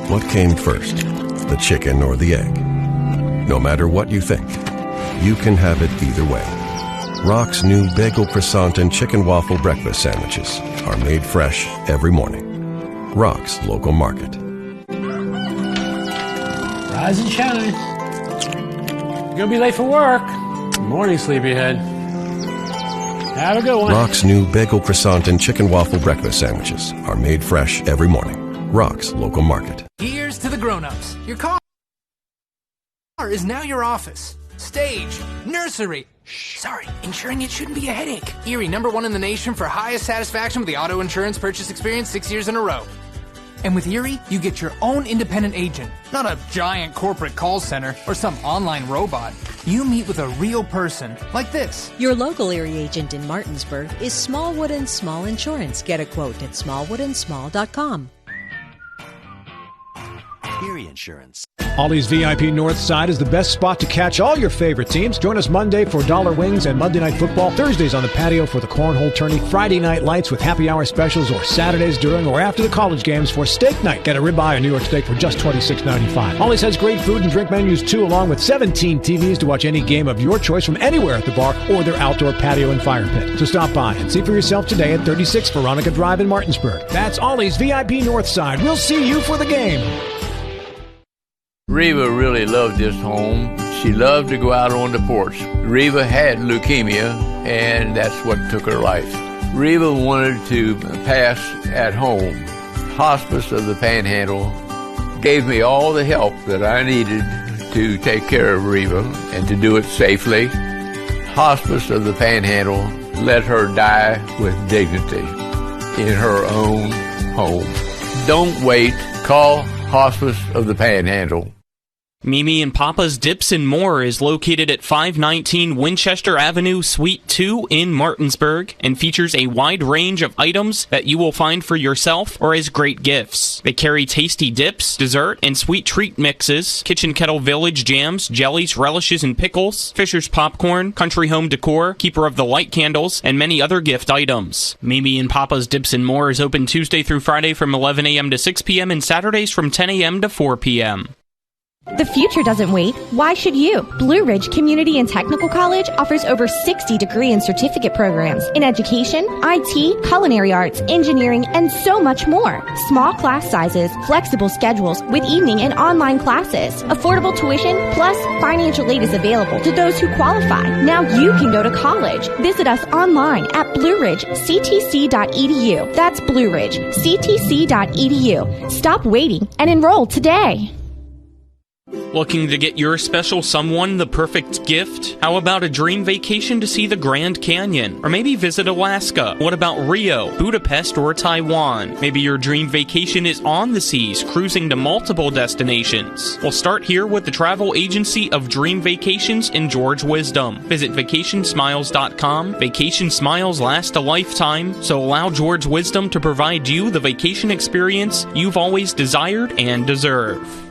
What came first, the chicken or the egg? No matter what you think, you can have it either way. Rock's new bagel croissant and chicken waffle breakfast sandwiches are made fresh every morning. Rock's local market. Rise and shine. You're gonna be late for work. Good morning, sleepyhead. Have a good one. Rock's new bagel croissant and chicken waffle breakfast sandwiches are made fresh every morning. Rock's local market. Here's to the grown-ups. Your car is now your office, stage, nursery. Sorry, insuring it shouldn't be a headache. Erie, #1 in the nation for highest satisfaction with the auto insurance purchase experience 6 years in a row. And with Erie, you get your own independent agent, not a giant corporate call center or some online robot. You meet with a real person, like this. Your local Erie agent in Martinsburg is Smallwood & Small Insurance. Get a quote at smallwoodandsmall.com. Erie Insurance. Ollie's VIP North Side is the best spot to catch all your favorite teams. Join us Monday for Dollar Wings and Monday Night Football. Thursdays on the patio for the Cornhole Tourney. Friday night lights with happy hour specials, or Saturdays during or after the college games for steak night. Get a ribeye or New York steak for just $26.95. Ollie's has great food and drink menus too, along with 17 TVs to watch any game of your choice from anywhere at the bar or their outdoor patio and fire pit. So stop by and see for yourself today at 36 Veronica Drive in Martinsburg. That's Ollie's VIP North Side. We'll see you for the game. Reva really loved this home. She loved to go out on the porch. Reva had leukemia, and that's what took her life. Reva wanted to pass at home. Hospice of the Panhandle gave me all the help that I needed to take care of Reva and to do it safely. Hospice of the Panhandle let her die with dignity in her own home. Don't wait. Call Hospice of the Panhandle. Mimi and Papa's Dips and More is located at 519 Winchester Avenue, Suite 2 in Martinsburg, and features a wide range of items that you will find for yourself or as great gifts. They carry tasty dips, dessert, and sweet treat mixes, Kitchen Kettle Village jams, jellies, relishes, and pickles, Fisher's popcorn, country home decor, Keeper of the Light candles, and many other gift items. Mimi and Papa's Dips and More is open Tuesday through Friday from 11 a.m. to 6 p.m. and Saturdays from 10 a.m. to 4 p.m. The future doesn't wait. Why should you? Blue Ridge Community and Technical College offers over 60 degree and certificate programs in education, IT, culinary arts, engineering, and so much more. Small class sizes, flexible schedules with evening and online classes, affordable tuition, plus financial aid is available to those who qualify. Now you can go to college. Visit us online at blueridgectc.edu. That's blueridgectc.edu. Stop waiting and enroll today. Looking to get your special someone the perfect gift? How about a dream vacation to see the Grand Canyon? Or maybe visit Alaska? What about Rio, Budapest, or Taiwan? Maybe your dream vacation is on the seas, cruising to multiple destinations. Well, start here with the travel agency of Dream Vacations in George Wisdom. Visit vacationsmiles.com. Vacation Smiles last a lifetime, so allow George Wisdom to provide you the vacation experience you've always desired and deserve.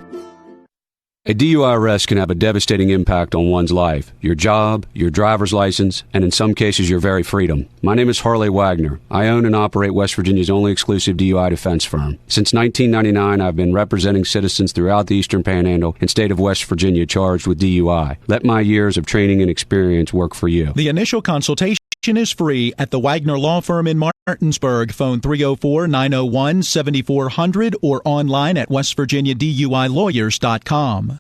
A DUI arrest can have a devastating impact on one's life, your job, your driver's license, and in some cases your very freedom. My name is Harley Wagner. I own and operate West Virginia's only exclusive DUI defense firm. Since 1999, I've been representing citizens throughout the Eastern Panhandle and state of West Virginia charged with DUI. Let my years of training and experience work for you. The initial consultation is free at the Wagner Law Firm in Martinsburg. Phone 304-901-7400 or online at westvirginiaduilawyers.com.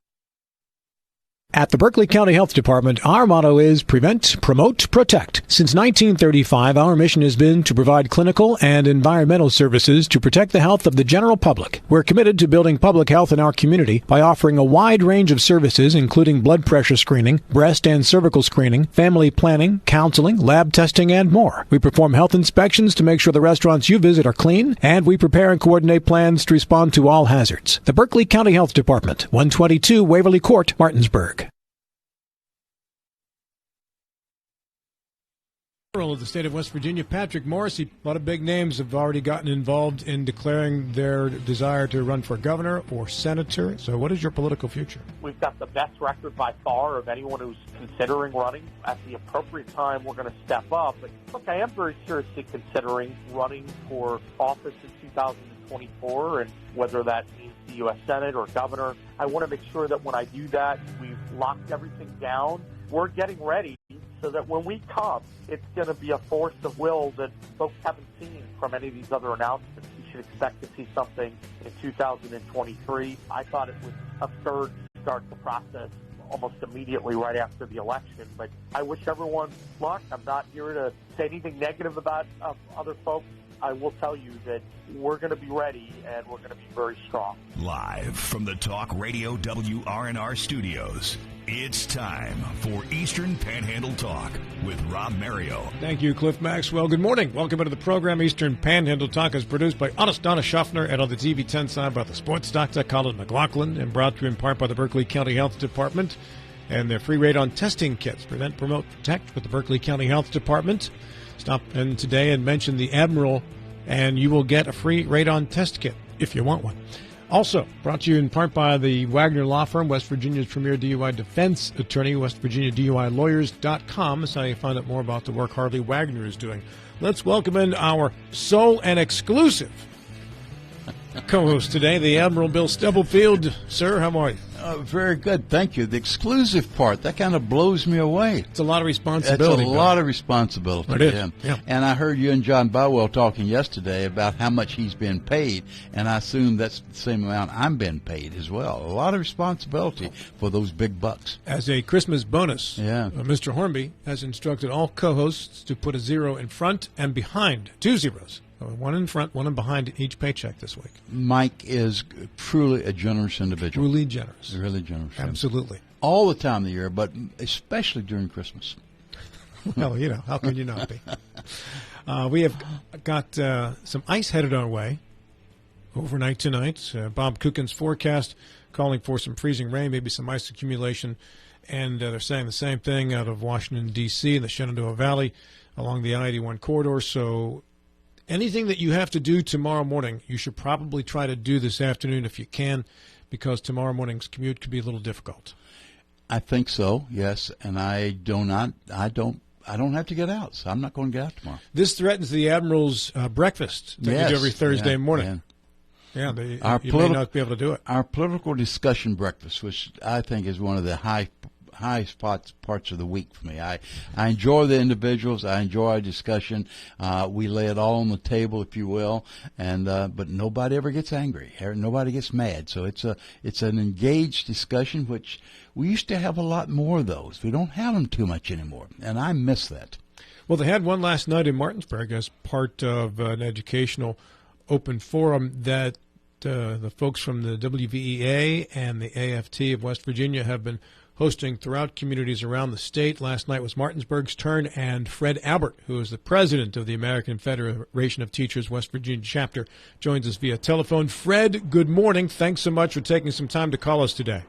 At the Berkeley County Health Department, our motto is Prevent, Promote, Protect. Since 1935, our mission has been to provide clinical and environmental services to protect the health of the general public. We're committed to building public health in our community by offering a wide range of services, including blood pressure screening, breast and cervical screening, family planning, counseling, lab testing, and more. We perform health inspections to make sure the restaurants you visit are clean, and we prepare and coordinate plans to respond to all hazards. The Berkeley County Health Department, 122 Waverly Court, Martinsburg. of the state of West Virginia, Patrick Morrisey. A lot of big names have already gotten involved in declaring their desire to run for governor or senator. So what is your political future? We've got the best record by far of anyone who's considering running. At the appropriate time, we're going to step up. But look, I am very seriously considering running for office in 2024, and whether that means the U.S. Senate or governor. I want to make sure that when I do that, we've locked everything down. We're getting ready so that when we come, it's going to be a force of will that folks haven't seen from any of these other announcements. You should expect to see something in 2023. I thought it was absurd to start the process almost immediately right after the election, but I wish everyone luck. I'm not here to say anything negative about other folks. I will tell you that we're going to be ready and we're going to be very strong. Live from the Talk Radio WRNR studios, it's time for Eastern Panhandle Talk with Rob Mario. Thank you, Cliff Maxwell. Good morning. Welcome into the program. Eastern Panhandle Talk is produced by honest Donna Schaffner and on the TV 10 side by the sports doctor Colin McLaughlin, and brought to you in part by the Berkeley County Health Department and their free radon testing kits. Prevent, promote, protect with the Berkeley County Health Department. Stop in today and mention the Admiral, and you will get a free radon test kit if you want one. Also, brought to you in part by the Wagner Law Firm, West Virginia's premier DUI defense attorney, WestVirginiaDUILawyers.com. That's how you find out more about the work Harley Wagner is doing. Let's welcome in our sole and exclusive co-host today, the Admiral Bill Stubblefield. Sir, how are you? Very good, thank you. The exclusive part, that kind of blows me away. It's a lot of responsibility. It's a lot of responsibility. It is. Yeah. And I heard you and John Bowell talking yesterday about how much he's been paid, and I assume that's the same amount I'm being paid as well. A lot of responsibility for those big bucks. As a Christmas bonus, Mr. Hornby has instructed all co-hosts to put a zero in front and behind, 2 zeros. One in front, one in behind each paycheck this week. Mike is truly a generous individual. Truly generous. Really generous. Absolutely. All the time of the year, but especially during Christmas. Well, you know, how can you not be? We have got some ice headed our way overnight tonight. Bob Cookin's forecast calling for some freezing rain, maybe some ice accumulation. And they're saying the same thing out of Washington, D.C. and the Shenandoah Valley along the I-81 corridor. So anything that you have to do tomorrow morning, you should probably try to do this afternoon if you can, because tomorrow morning's commute could be a little difficult. I think so, yes, and I don't have to get out, so I'm not going to get out tomorrow. This threatens the Admiral's breakfast that you do every Thursday morning. Yeah, you may not be able to do it. Our political discussion breakfast, which I think is one of the highest parts of the week for me. I enjoy the individuals. I enjoy our discussion. We lay it all on the table, if you will, and but nobody ever gets angry. Nobody gets mad. So it's an engaged discussion, which we used to have a lot more of those. We don't have them too much anymore, and I miss that. Well, they had one last night in Martinsburg as part of an educational open forum that the folks from the WVEA and the AFT of West Virginia have been hosting throughout communities around the state. Last night was Martinsburg's turn, and Fred Albert, who is the president of the American Federation of Teachers West Virginia chapter, joins us via telephone. Fred, good morning. Thanks so much for taking some time to call us today.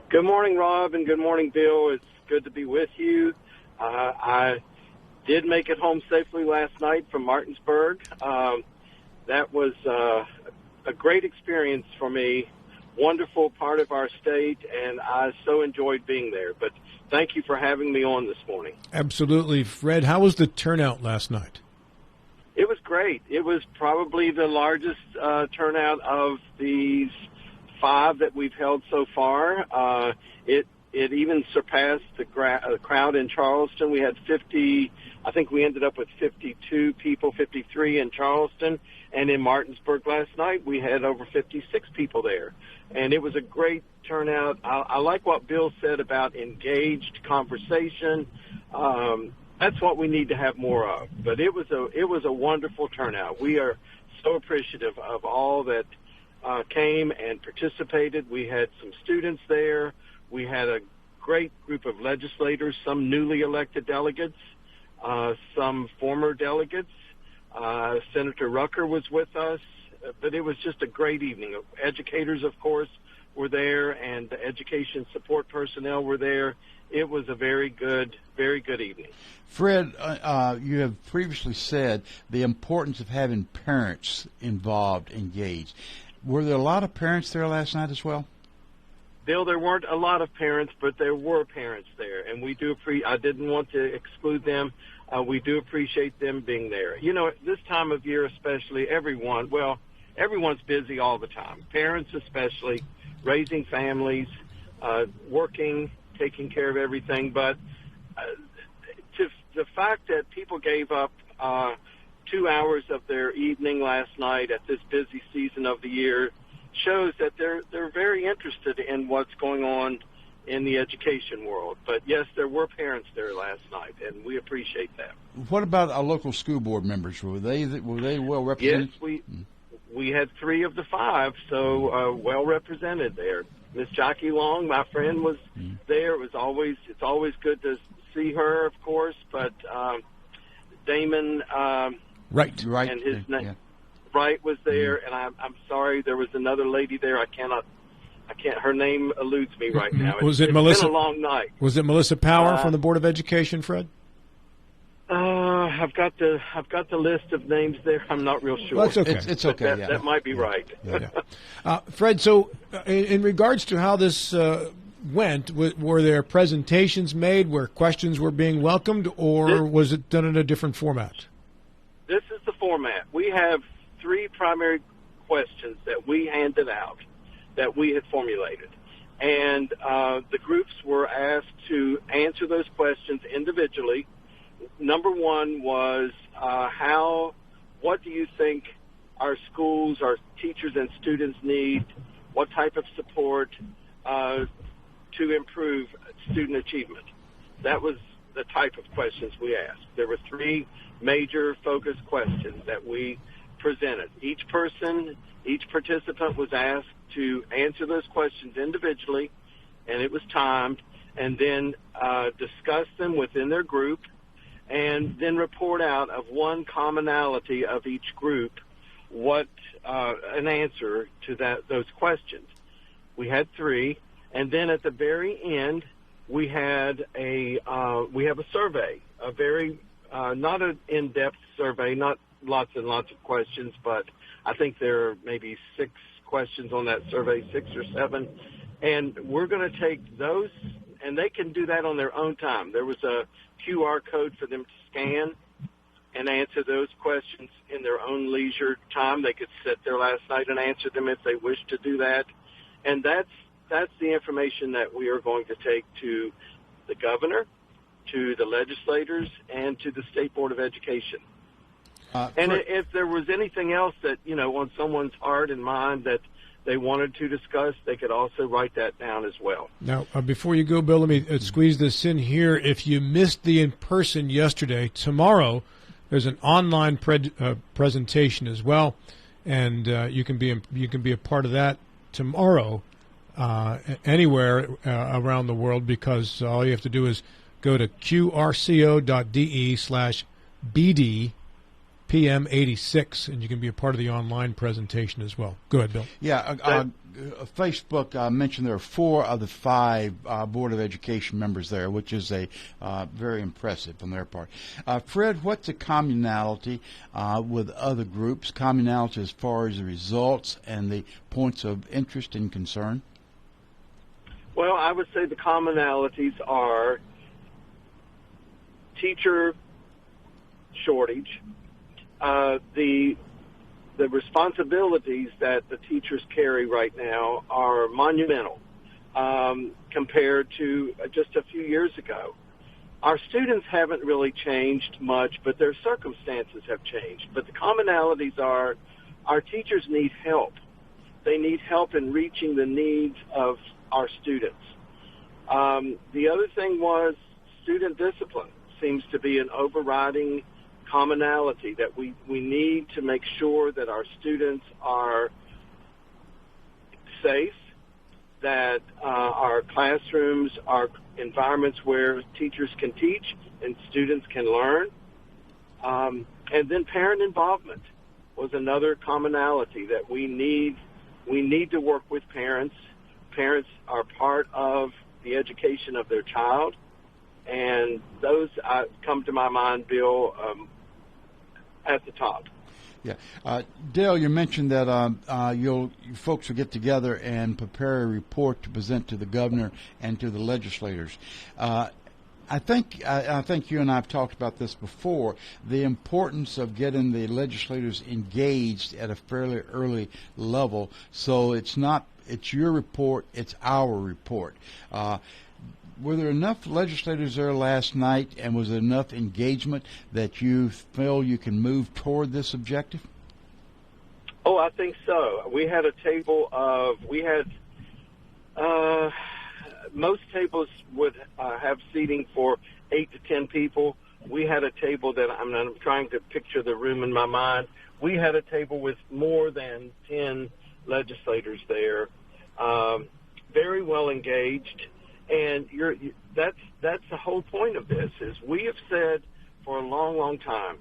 Good morning, Rob, and good morning, Bill. It's good to be with you. I did make it home safely last night from Martinsburg. That was a great experience for me. Wonderful part of our state, and I so enjoyed being there. But thank you for having me on this morning. Absolutely. Fred, how was the turnout last night? It was great. It was probably the largest turnout of these 5 that we've held so far. It even surpassed the crowd in Charleston. We had 50, I think we ended up with 52 people, 53 in Charleston. And in Martinsburg last night, we had over 56 people there. And it was a great turnout. I like what Bill said about engaged conversation. That's what we need to have more of. But it was a wonderful turnout. We are so appreciative of all that came and participated. We had some students there. We had a great group of legislators, some newly elected delegates, some former delegates. Senator Rucker was with us, but it was just a great evening. Educators, of course, were there and the education support personnel were there. It was a very good evening. Fred, you have previously said the importance of having parents involved, engaged. Were there a lot of parents there last night as well? Bill, there weren't a lot of parents, but there were parents there, and we do I didn't want to exclude them. We do appreciate them being there. You know, this time of year especially, everyone's busy all the time. Parents especially, raising families, working, taking care of everything. But the fact that people gave up 2 hours of their evening last night at this busy season of the year shows that they're very interested in what's going on in the education world. But yes, there were parents there last night, and we appreciate that. What about our local school board members? Were they well represented? Yes, we had 3 of the 5, so well represented there. Miss Jackie Long, my friend, was there. It's always good to see her, of course, but Damon Right, and his name Wright was there, and I'm sorry, there was another lady there. I can't. Her name eludes me right now. Was it it's Melissa? Been a long night. Was it Melissa Power from the Board of Education, Fred? I've got the list of names there. I'm not real sure. Well, that's okay. It's okay. That might be right. Fred, so in regards to how this went, were there presentations made where questions were being welcomed, or was it done in a different format? This is the format. We have 3 primary questions that we handed out that we had formulated. And the groups were asked to answer those questions individually. Number 1 was what do you think our schools, our teachers and students need? What type of support to improve student achievement? That was the type of questions we asked. There were 3 major focus questions that we presented. Each participant was asked to answer those questions individually, and it was timed, and then discuss them within their group, and then report out of one commonality of each group what an answer to those questions. We had 3, and then at the very end we had we have a survey, a very not an in-depth survey, not lots and lots of questions, but I think there are maybe 6 questions on that survey, 6 or 7, and we're going to take those, and they can do that on their own time. There was a QR code for them to scan and answer those questions in their own leisure time. They could sit there last night and answer them if they wish to do that, and that's the information that we are going to take to the governor, to the legislators, and to the State Board of Education. And if there was anything else that, on someone's heart and mind that they wanted to discuss, they could also write that down as well. Now, before you go, Bill, let me squeeze this in here. If you missed the in-person yesterday, tomorrow there's an online presentation as well, and you can be a part of that tomorrow anywhere around the world, because all you have to do is go to qrco.de/BD PM86, and you can be a part of the online presentation as well. Go ahead, Bill. Yeah, Facebook mentioned there are 4 of the 5 Board of Education members there, which is very impressive on their part. Fred, what's the commonality with other groups, commonality as far as the results and the points of interest and concern? Well, I would say the commonalities are teacher shortage. The responsibilities that the teachers carry right now are monumental compared to just a few years ago. Our students haven't really changed much, but their circumstances have changed. But the commonalities are our teachers need help. They need help in reaching the needs of our students. The other thing was student discipline seems to be an overriding commonality, that we need to make sure that our students are safe, that our classrooms are environments where teachers can teach and students can learn. And then parent involvement was another commonality, that we need to work with parents Parents are part of the education of their child, and those come to my mind, Bill, at the top. Yeah, Dale, you mentioned that you folks will get together and prepare a report to present to the governor and to the legislators. I think you and I have talked about this before, the importance of getting the legislators engaged at a fairly early level, so it's your report, it's our report. Were there enough legislators there last night, and was there enough engagement that you feel you can move toward this objective? Oh, I think so. We had a table of, most tables would have seating for 8 to 10 people. We had a table that, I'm trying to picture the room in my mind. We had a table with more than 10 legislators there, very well engaged. And that's the whole point of this, is we have said for a long, long time,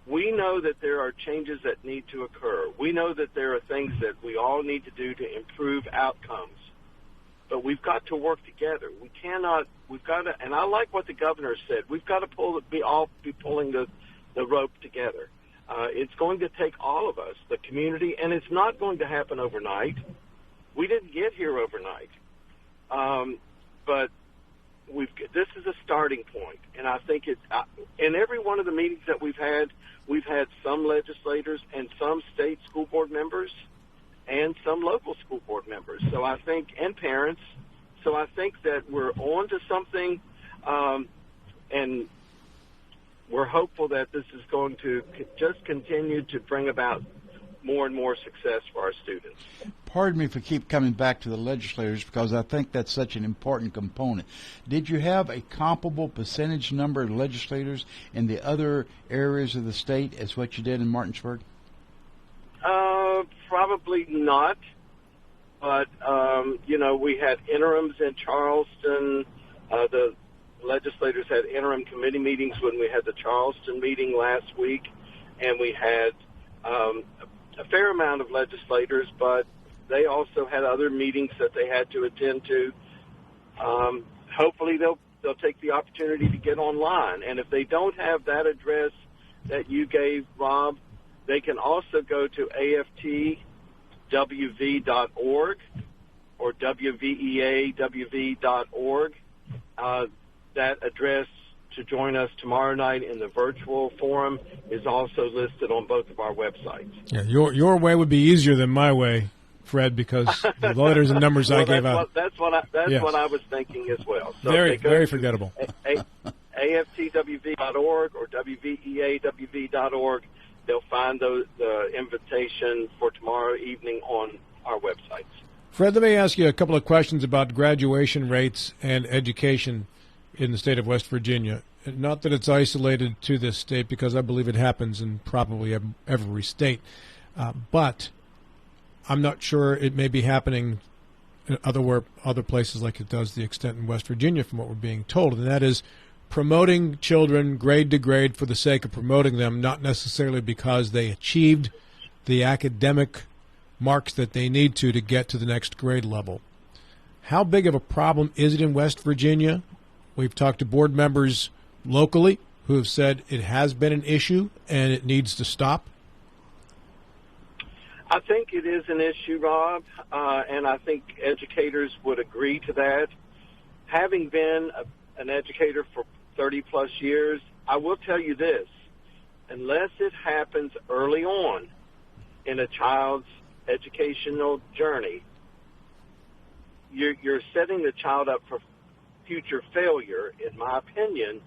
we know that there are changes that need to occur. We know that there are things that we all need to do to improve outcomes. But we've got to work together. And I like what the governor said. We've got to be pulling the rope together. It's going to take all of us, the community, and it's not going to happen overnight. We didn't get here overnight. But this is a starting point, and I think in every one of the meetings that we've had some legislators and some state school board members and some local school board members. So I think, and parents. So I think that we're on to something, and we're hopeful that this is going to just continue to bring about more and more success for our students. Pardon me for keep coming back to the legislators, because I think that's such an important component. Did you have a comparable percentage number of legislators in the other areas of the state as what you did in Martinsburg? Probably not. But, we had interims in Charleston. The legislators had interim committee meetings when we had the Charleston meeting last week, and we had a fair amount of legislators, but they also had other meetings that they had to attend to. Hopefully they'll take the opportunity to get online. And if they don't have that address that you gave, Rob, they can also go to aftwv.org or wveawv.org. That address to join us tomorrow night in the virtual forum is also listed on both of our websites. Yeah, your way would be easier than my way, Fred, because the letters and numbers I gave out. That's what I was thinking as well. So very forgettable. aftwv.org or wveawv.org. They'll find the invitation for tomorrow evening on our websites. Fred, let me ask you a couple of questions about graduation rates and education in the state of West Virginia. Not that it's isolated to this state, because I believe it happens in probably every state. But I'm not sure it may be happening in other places like it does the extent in West Virginia from what we're being told, and that is promoting children grade to grade for the sake of promoting them, not necessarily because they achieved the academic marks that they need to get to the next grade level. How big of a problem is it in West Virginia? We've talked to board members locally who have said it has been an issue and it needs to stop. I think it is an issue, Rob, and I think educators would agree to that. Having been an educator for 30-plus years, I will tell you this. Unless it happens early on in a child's educational journey, you're setting the child up for future failure, in my opinion,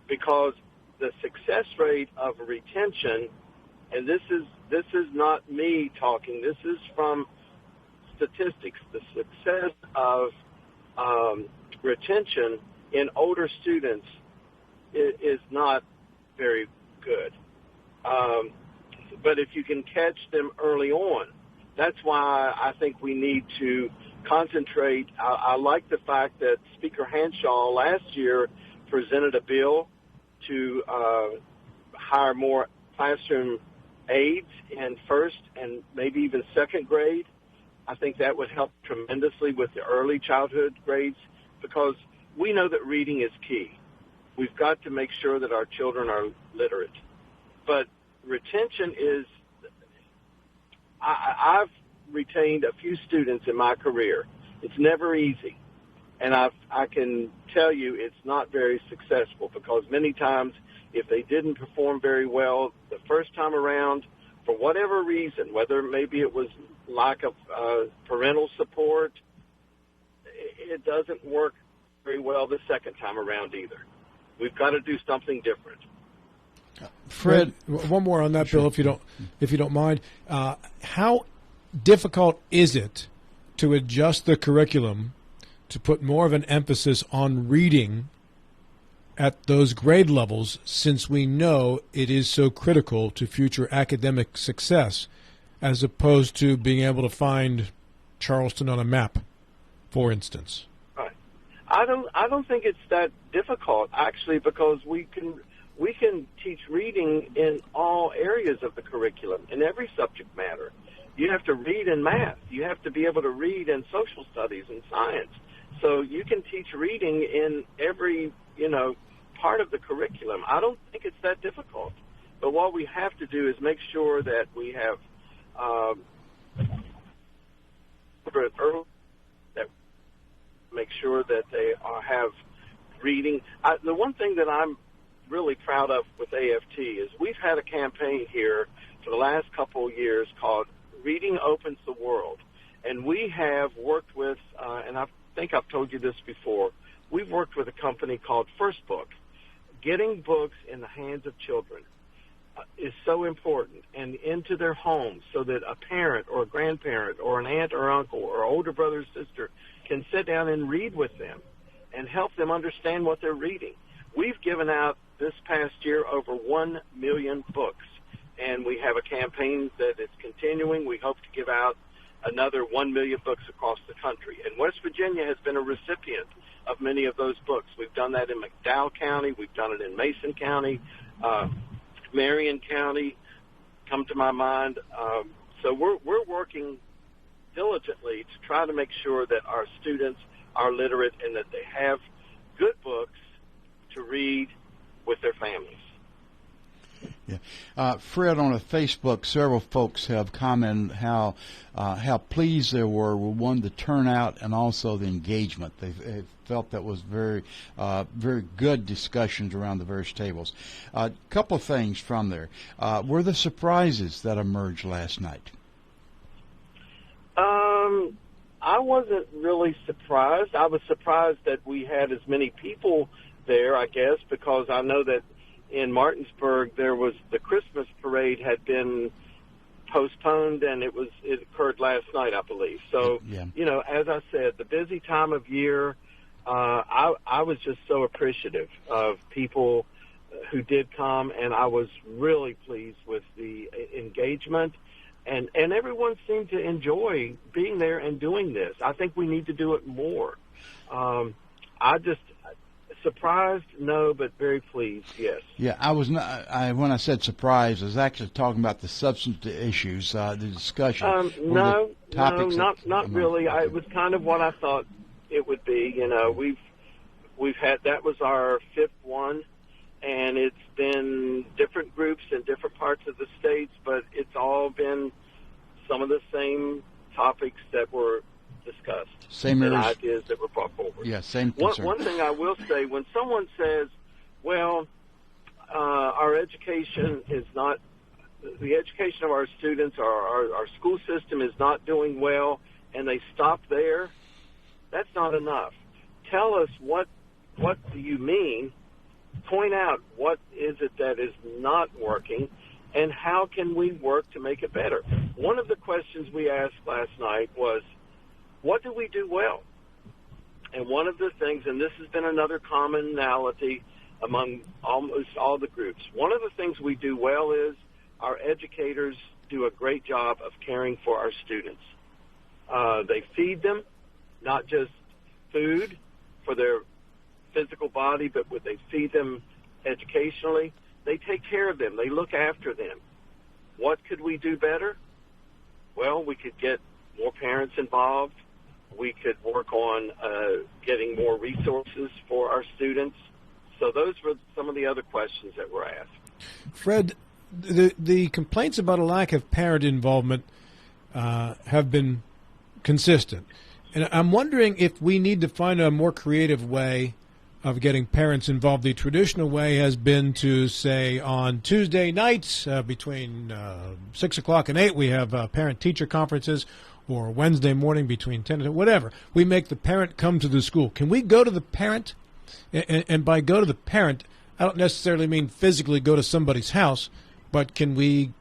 because the success rate of retention, and this is not me talking, this is from statistics, the success of retention in older students is not very good. But if you can catch them early on, that's why I think we need to concentrate. I like the fact that Speaker Hanshaw last year presented a bill to hire more classroom aides in first and maybe even second grade. I think that would help tremendously with the early childhood grades, because we know that reading is key. We've got to make sure that our children are literate. But retention is, I've retained a few students in my career. It's never easy. And I can tell you it's not very successful, because many times if they didn't perform very well the first time around, for whatever reason, whether maybe it was lack of parental support, it doesn't work very well the second time around either. We've got to do something different. Fred, one more on that, Bill, if you don't mind. How difficult is it to adjust the curriculum to put more of an emphasis on reading at those grade levels, since we know it is so critical to future academic success, as opposed to being able to find Charleston on a map, for instance? Right. I don't think it's that difficult, actually, because we can teach reading in all areas of the curriculum, in every subject matter. You have to read in math. You have to be able to read in social studies and science. So you can teach reading in every, part of the curriculum. I don't think it's that difficult. But what we have to do is make sure that we have make sure that they have reading. The one thing that I'm really proud of with AFT is we've had a campaign here for the last couple of years called Reading Opens the World. And we have worked with, and I think I've told you this before, we've worked with a company called First Book. Getting books in the hands of children is so important, and into their homes, so that a parent or a grandparent or an aunt or uncle or older brother or sister can sit down and read with them and help them understand what they're reading. We've given out this past year over 1 million books, and we have a campaign that is continuing. We hope to give out another 1 million books across the country. And West Virginia has been a recipient of many of those books. We've done that in McDowell County. We've done it in Mason County, Marion County, come to my mind. So we're working diligently to try to make sure that our students are literate and that they have good books to read with their families. Yeah, Fred, on a Facebook, several folks have commented how pleased they were with, one, the turnout and also the engagement. They felt that was very good discussions around the various tables. A couple of things from there. Were there surprises that emerged last night? I wasn't really surprised. I was surprised that we had as many people there, I guess, because I know that in Martinsburg there was the Christmas parade had been postponed, and it occurred last night, I believe. So, yeah. As I said, the busy time of year, I was just so appreciative of people who did come, and I was really pleased with the engagement. And everyone seemed to enjoy being there and doing this. I think we need to do it more. Surprised, no, but very pleased, yes. Yeah, I was not. When I said surprised, I was actually talking about the substantive issues, the discussion. Not really. It was kind of what I thought it would be. We've had, that was our fifth one, and it's been different groups in different parts of the states, but it's all been some of the same topics that were discussed, same and ideas that were brought forward. Yeah, same concern. One thing I will say, when someone says, well, our education is not, the education of our students, our school system is not doing well, and they stop there, that's not enough. Tell us what do you mean, point out what is it that is not working, and how can we work to make it better. One of the questions we asked last night was, what do we do well? And one of the things, and this has been another commonality among almost all the groups, one of the things we do well is our educators do a great job of caring for our students. They feed them, not just food for their physical body, but they feed them educationally. They take care of them. They look after them. What could we do better? Well, we could get more parents involved. We could work on getting more resources for our students. So those were some of the other questions that were asked. Fred, the complaints about a lack of parent involvement have been consistent. And I'm wondering if we need to find a more creative way of getting parents involved. The traditional way has been to say on Tuesday nights between 6 o'clock and 8 we have parent-teacher conferences, or Wednesday morning between 10 and whatever. We make the parent come to the school. Can we go to the parent? And by go to the parent, I don't necessarily mean physically go to somebody's house, but can we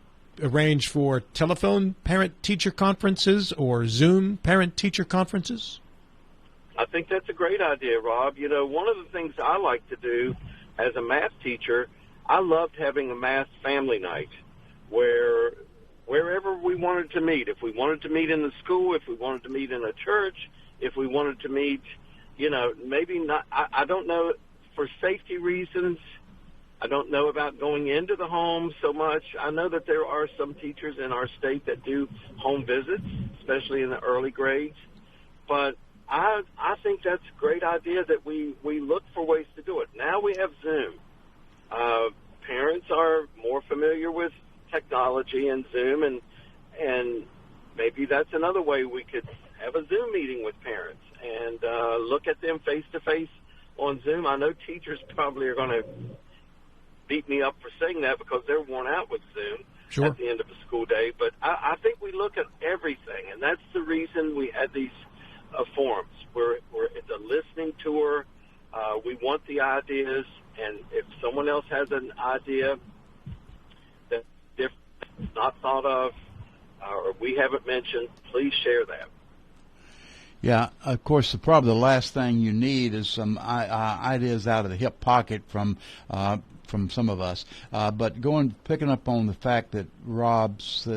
arrange for telephone parent-teacher conferences or Zoom parent-teacher conferences? I think that's a great idea, Rob. You know, one of the things I like to do as a math teacher, I loved having a math family night where wherever we wanted to meet, if we wanted to meet in the school, if we wanted to meet in a church, if we wanted to meet, you know, maybe not, I don't know, for safety reasons, I don't know about going into the home so much. I know that there are some teachers in our state that do home visits, especially in the early grades, but I think that's a great idea that we look for ways to do it. Now we have Zoom. Parents are more familiar with technology and Zoom, and maybe that's another way we could have a Zoom meeting with parents and look at them face-to-face on Zoom. I know teachers probably are going to beat me up for saying that because they're worn out with Zoom at the end of a school day, but I think we look at everything, and that's the reason we had these forums. It's a listening tour. We want the ideas, and if someone else has an idea that's different, not thought of, or we haven't mentioned, please share that. Yeah, of course, probably the last thing you need is some ideas out of the hip pocket from some of us. But picking up on the fact that Rob's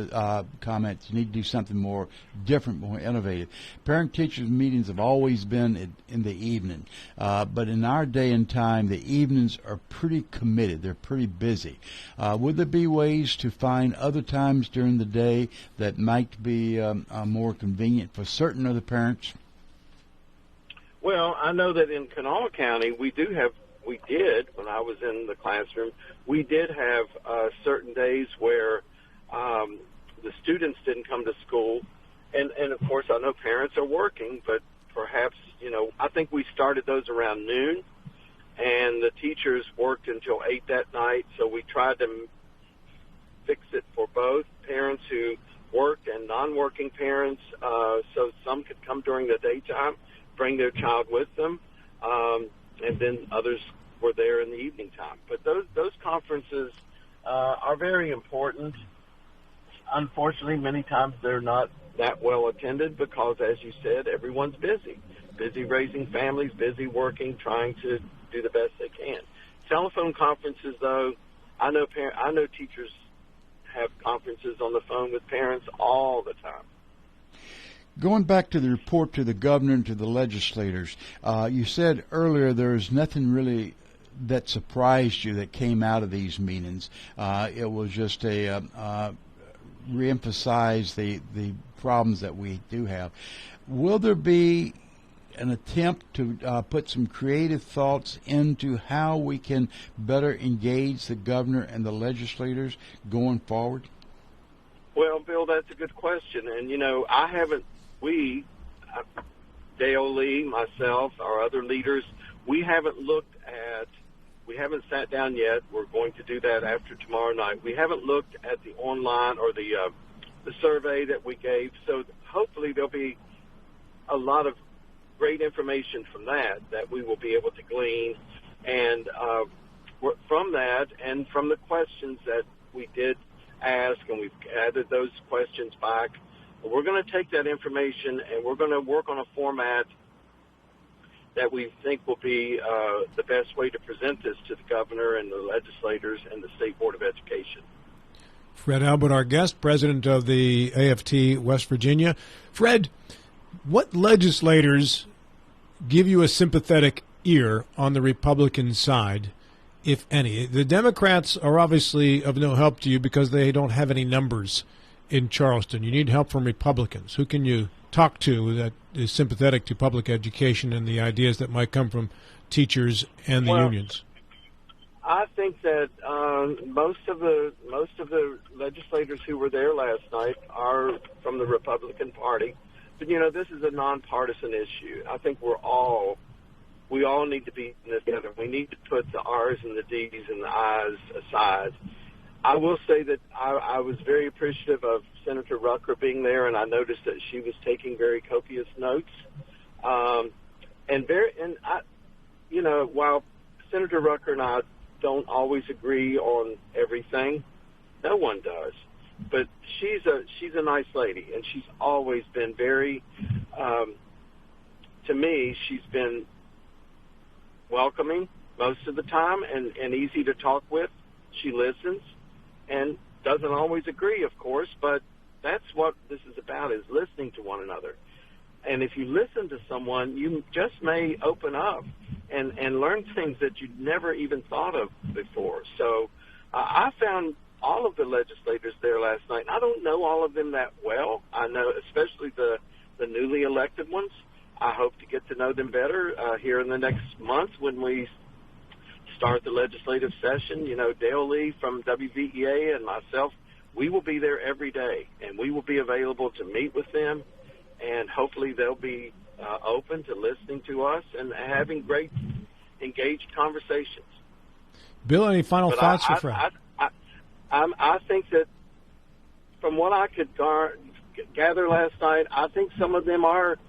comment, you need to do something more different, more innovative. Parent-teachers meetings have always been in the evening. But in our day and time, the evenings are pretty committed. They're pretty busy. Would there be ways to find other times during the day that might be more convenient for certain of the parents? Well, I know that in Kanawha County, we did, when I was in the classroom, we did have certain days where the students didn't come to school. And of course, I know parents are working, but perhaps, you know, I think we started those around noon, and the teachers worked until 8 that night. So we tried to fix it for both parents who worked and non-working parents, so some could come during the daytime, bring their child with them. And then others were there in the evening time. But those conferences are very important. Unfortunately, many times they're not that well attended because, as you said, everyone's busy raising families, busy working, trying to do the best they can. Telephone conferences, though, I know teachers have conferences on the phone with parents all the time. Going back to the report to the governor and to the legislators, you said earlier there's nothing really that surprised you that came out of these meetings. It was just reemphasize the problems that we do have. Will there be an attempt to put some creative thoughts into how we can better engage the governor and the legislators going forward? Well, Bill, that's a good question. And, you know, Dale Lee, myself, our other leaders, we haven't sat down yet. We're going to do that after tomorrow night. We haven't looked at the online or the survey that we gave. So hopefully there'll be a lot of great information from that we will be able to glean. And from that and from the questions that we did ask, and we've added those questions back, we're going to take that information and we're going to work on a format that we think will be the best way to present this to the governor and the legislators and the State Board of Education. Fred Albert, our guest, president of the AFT West Virginia. Fred, what legislators give you a sympathetic ear on the Republican side, if any? The Democrats are obviously of no help to you because they don't have any numbers in Charleston. You need help from Republicans. Who can you talk to that is sympathetic to public education and the ideas that might come from teachers and the unions? I think that most of the legislators who were there last night are from the Republican Party. But, this is a nonpartisan issue. I think we all need to be in this together. We need to put the R's and the D's and the I's aside. I will say that I was very appreciative of Senator Rucker being there, and I noticed that she was taking very copious notes. While Senator Rucker and I don't always agree on everything, no one does. But she's a nice lady, and she's always been very, to me, she's been welcoming most of the time and easy to talk with. She listens and doesn't always agree, of course, but that's what this is about, is listening to one another. And if you listen to someone, you just may open up and learn things that you'd never even thought of before. So I found all of the legislators there last night, and I don't know all of them that well. I know especially the newly elected ones. I hope to get to know them better here in the next month when we start the legislative session. Dale Lee from WVEA and myself, we will be there every day, and we will be available to meet with them, and hopefully they'll be open to listening to us and having great, engaged conversations. Bill, any final thoughts for Fred? I think that from what I could gather last night, I think some of them are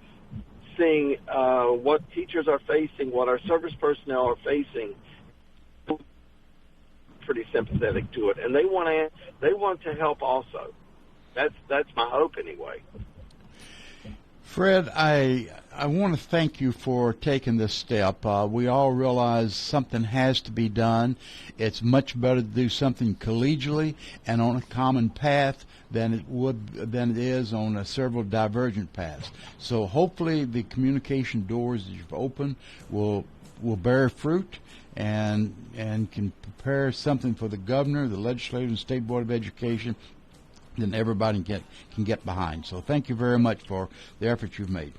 seeing what teachers are facing, what our service personnel are facing, pretty sympathetic to it, and they want to help also. That's my hope anyway. Fred, I want to thank you for taking this step. We all realize something has to be done. It's much better to do something collegially and on a common path than it is on several divergent paths. So hopefully the communication doors that you've opened will bear fruit and can prepare something for the governor, the legislature, and State Board of Education then everybody can get behind. So thank you very much for the effort you've made.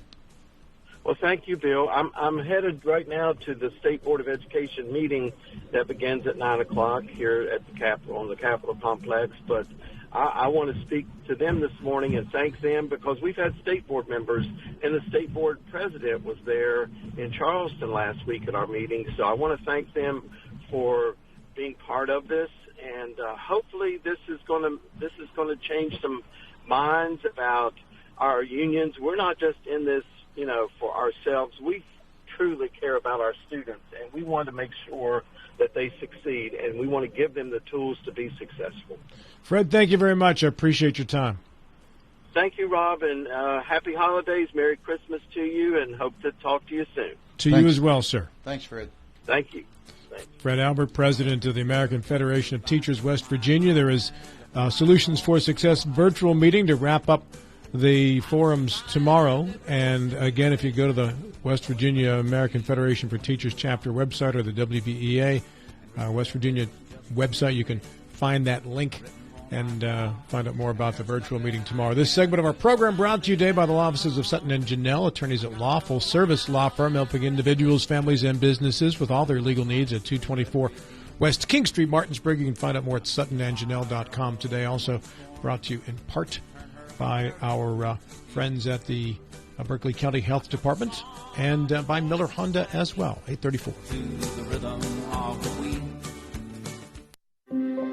Well, thank you, Bill. I'm headed right now to the State Board of Education meeting that begins at 9 o'clock here at the Capitol, on the Capitol complex. But I want to speak to them this morning and thank them because we've had State Board members, and the State Board president was there in Charleston last week at our meeting. So I want to thank them for being part of this. And hopefully this is going to change some minds about our unions. We're not just in this, for ourselves. We truly care about our students, and we want to make sure that they succeed, and we want to give them the tools to be successful. Fred, thank you very much. I appreciate your time. Thank you, Rob, and happy holidays. Merry Christmas to you, and hope to talk to you soon. To you as well, sir. Thanks, Fred. Thank you. Fred Albert, president of the American Federation of Teachers, West Virginia. There is Solutions for Success virtual meeting to wrap up the forums tomorrow. And again, if you go to the West Virginia American Federation for Teachers chapter website or the WVEA West Virginia website, you can find that link and find out more about the virtual meeting tomorrow. This segment of our program brought to you today by the law offices of Sutton and Janelle, attorneys at law, full service law firm helping individuals, families, and businesses with all their legal needs at 224 West King Street, Martinsburg. You can find out more at suttonandjanelle.com today. Also brought to you in part by our friends at the Berkeley County Health Department and by Miller Honda as well, 834.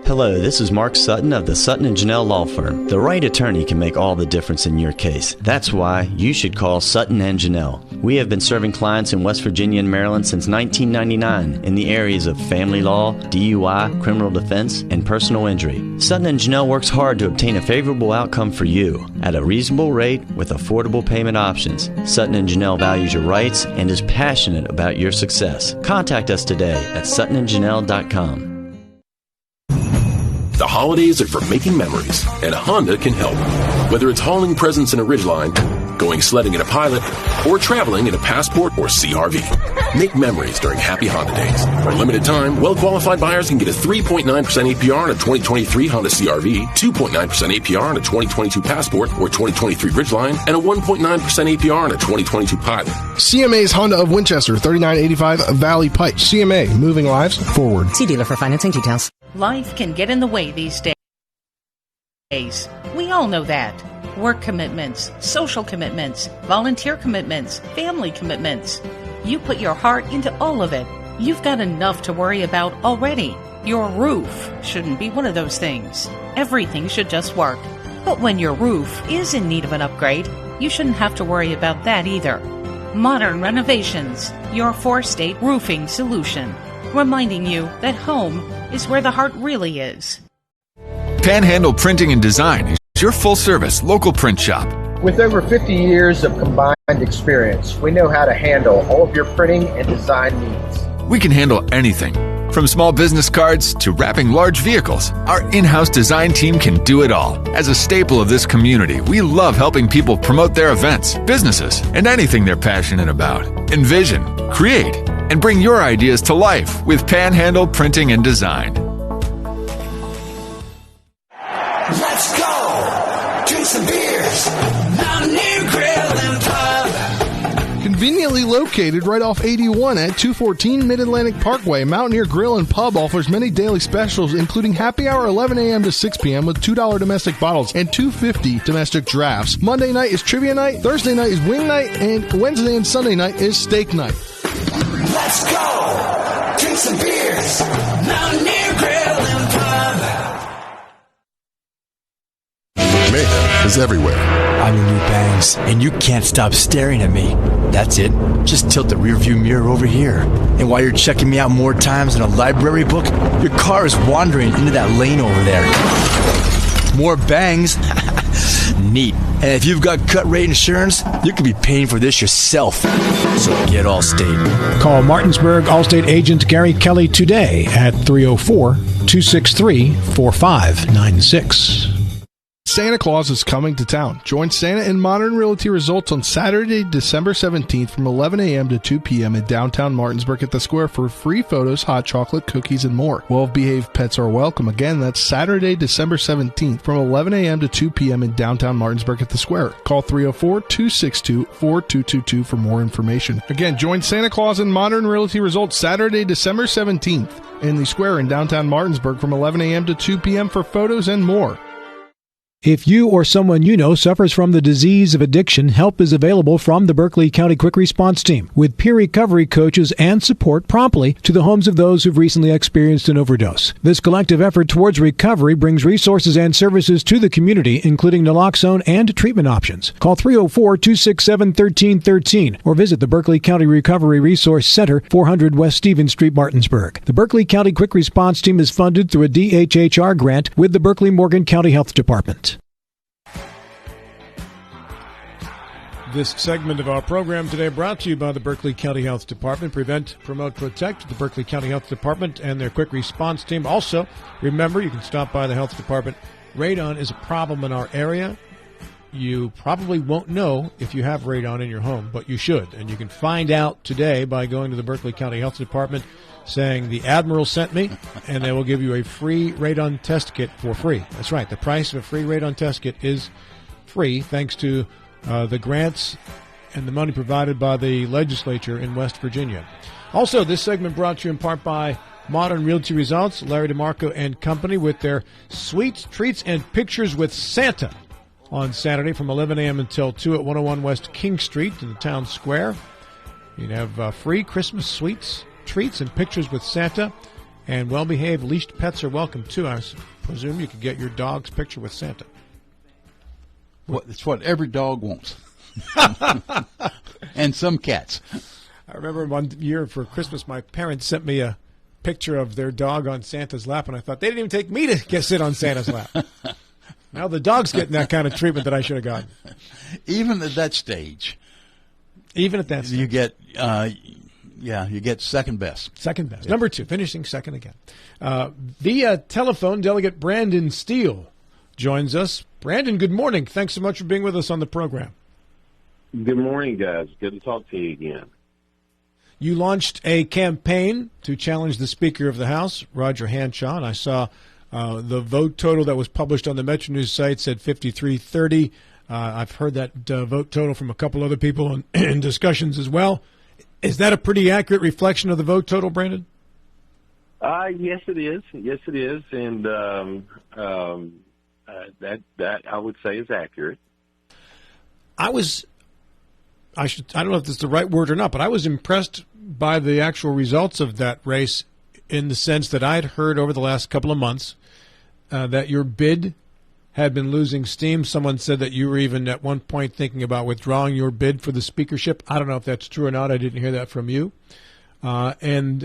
Hello, this is Mark Sutton of the Sutton and Janelle Law Firm. The right attorney can make all the difference in your case. That's why you should call Sutton and Janelle. We have been serving clients in West Virginia and Maryland since 1999 in the areas of family law, DUI, criminal defense, and personal injury. Sutton and Janelle works hard to obtain a favorable outcome for you at a reasonable rate with affordable payment options. Sutton and Janelle values your rights and is passionate about your success. Contact us today at suttonandjanelle.com. The holidays are for making memories, and Honda can help. Whether it's hauling presents in a Ridgeline, going sledding in a Pilot, or traveling in a Passport or CR-V. Make memories during Happy Honda Days. For a limited time, well-qualified buyers can get a 3.9% APR on a 2023 Honda CR-V, 2.9% APR on a 2022 Passport or 2023 Ridgeline, and a 1.9% APR on a 2022 Pilot. CMA's Honda of Winchester, 3985 Valley Pike. CMA, moving lives forward. See dealer for financing details. Life can get in the way these days. We all know that. Work commitments, social commitments, volunteer commitments, family commitments. You put your heart into all of it. You've got enough to worry about already. Your roof shouldn't be one of those things. Everything should just work. But when your roof is in need of an upgrade, you shouldn't have to worry about that either. Modern Renovations, your 4-state roofing solution. Reminding you that home is where the heart really is. Panhandle Printing and Design is your full-service local print shop. With over 50 years of combined experience, we know how to handle all of your printing and design needs. We can handle anything, from small business cards to wrapping large vehicles. Our in-house design team can do it all. As a staple of this community, we love helping people promote their events, businesses, and anything they're passionate about. Envision, create, and bring your ideas to life with Panhandle Printing and Design. Let's go! Drink some beers! Mountaineer Grill and Pub! Conveniently located right off 81 at 214 Mid-Atlantic Parkway, Mountaineer Grill and Pub offers many daily specials, including happy hour 11 a.m. to 6 p.m. with $2 domestic bottles and $2.50 domestic drafts. Monday night is trivia night, Thursday night is wing night, and Wednesday and Sunday night is steak night. Let's go! Drink some beers! Mountaineer Grill and Pub! Mayhem is everywhere. I'm your new bangs, and you can't stop staring at me. That's it. Just tilt the rearview mirror over here. And while you're checking me out more times than a library book, your car is wandering into that lane over there. More bangs? Neat. And if you've got cut rate insurance, you could be paying for this yourself. So get Allstate. Call Martinsburg Allstate agent Gary Kelly today at 304-263-4596. Santa Claus is coming to town. Join Santa and Modern Realty Results on Saturday, December 17th from 11 a.m. to 2 p.m. in downtown Martinsburg at the Square for free photos, hot chocolate, cookies, and more. Well-behaved pets are welcome. Again, that's Saturday, December 17th from 11 a.m. to 2 p.m. in downtown Martinsburg at the Square. Call 304-262-4222 for more information. Again, join Santa Claus and Modern Realty Results Saturday, December 17th in the Square in downtown Martinsburg from 11 a.m. to 2 p.m. for photos and more. If you or someone you know suffers from the disease of addiction, help is available from the Berkeley County Quick Response Team with peer recovery coaches and support promptly to the homes of those who've recently experienced an overdose. This collective effort towards recovery brings resources and services to the community, including naloxone and treatment options. Call 304-267-1313 or visit the Berkeley County Recovery Resource Center, 400 West Stevens Street, Martinsburg. The Berkeley County Quick Response Team is funded through a DHHR grant with the Berkeley Morgan County Health Department. This segment of our program today brought to you by the Berkeley County Health Department. Prevent, Promote, Protect, the Berkeley County Health Department and their quick response team. Also, remember, you can stop by the health department. Radon is a problem in our area. You probably won't know if you have radon in your home, but you should. And you can find out today by going to the Berkeley County Health Department, saying the Admiral sent me, and they will give you a free radon test kit for free. That's right. The price of a free radon test kit is free, thanks to the grants and the money provided by the legislature in West Virginia. Also, this segment brought to you in part by Modern Realty Results, Larry DeMarco and Company, with their sweets, treats, and pictures with Santa on Saturday from 11 a.m. until 2 at 101 West King Street in the town square. You'd have free Christmas sweets, treats, and pictures with Santa, and well-behaved leashed pets are welcome, too. I presume you could get your dog's picture with Santa. It's what every dog wants. And some cats. I remember one year for Christmas, my parents sent me a picture of their dog on Santa's lap, and I thought, they didn't even take me to sit on Santa's lap. Now the dog's getting that kind of treatment that I should have gotten. Even at that stage. Even at that stage. You get, you get second best. Second best. Number 2, finishing second again. Via telephone, Delegate Brandon Steele joins us. Brandon, good morning. Thanks so much for being with us on the program. Good morning, guys. Good to talk to you again. You launched a campaign to challenge the Speaker of the House, Roger Hanshaw, and I saw the vote total that was published on the Metro News site said 53-30. I've heard that vote total from a couple other people in discussions as well. Is that a pretty accurate reflection of the vote total, Brandon? Yes, it is. Yes, it is, and that I would say is accurate. I don't know if that's the right word or not, but I was impressed by the actual results of that race in the sense that I'd heard over the last couple of months that your bid had been losing steam. Someone said that you were even at one point thinking about withdrawing your bid for the speakership. I don't know if that's true or not. I didn't hear that from you. And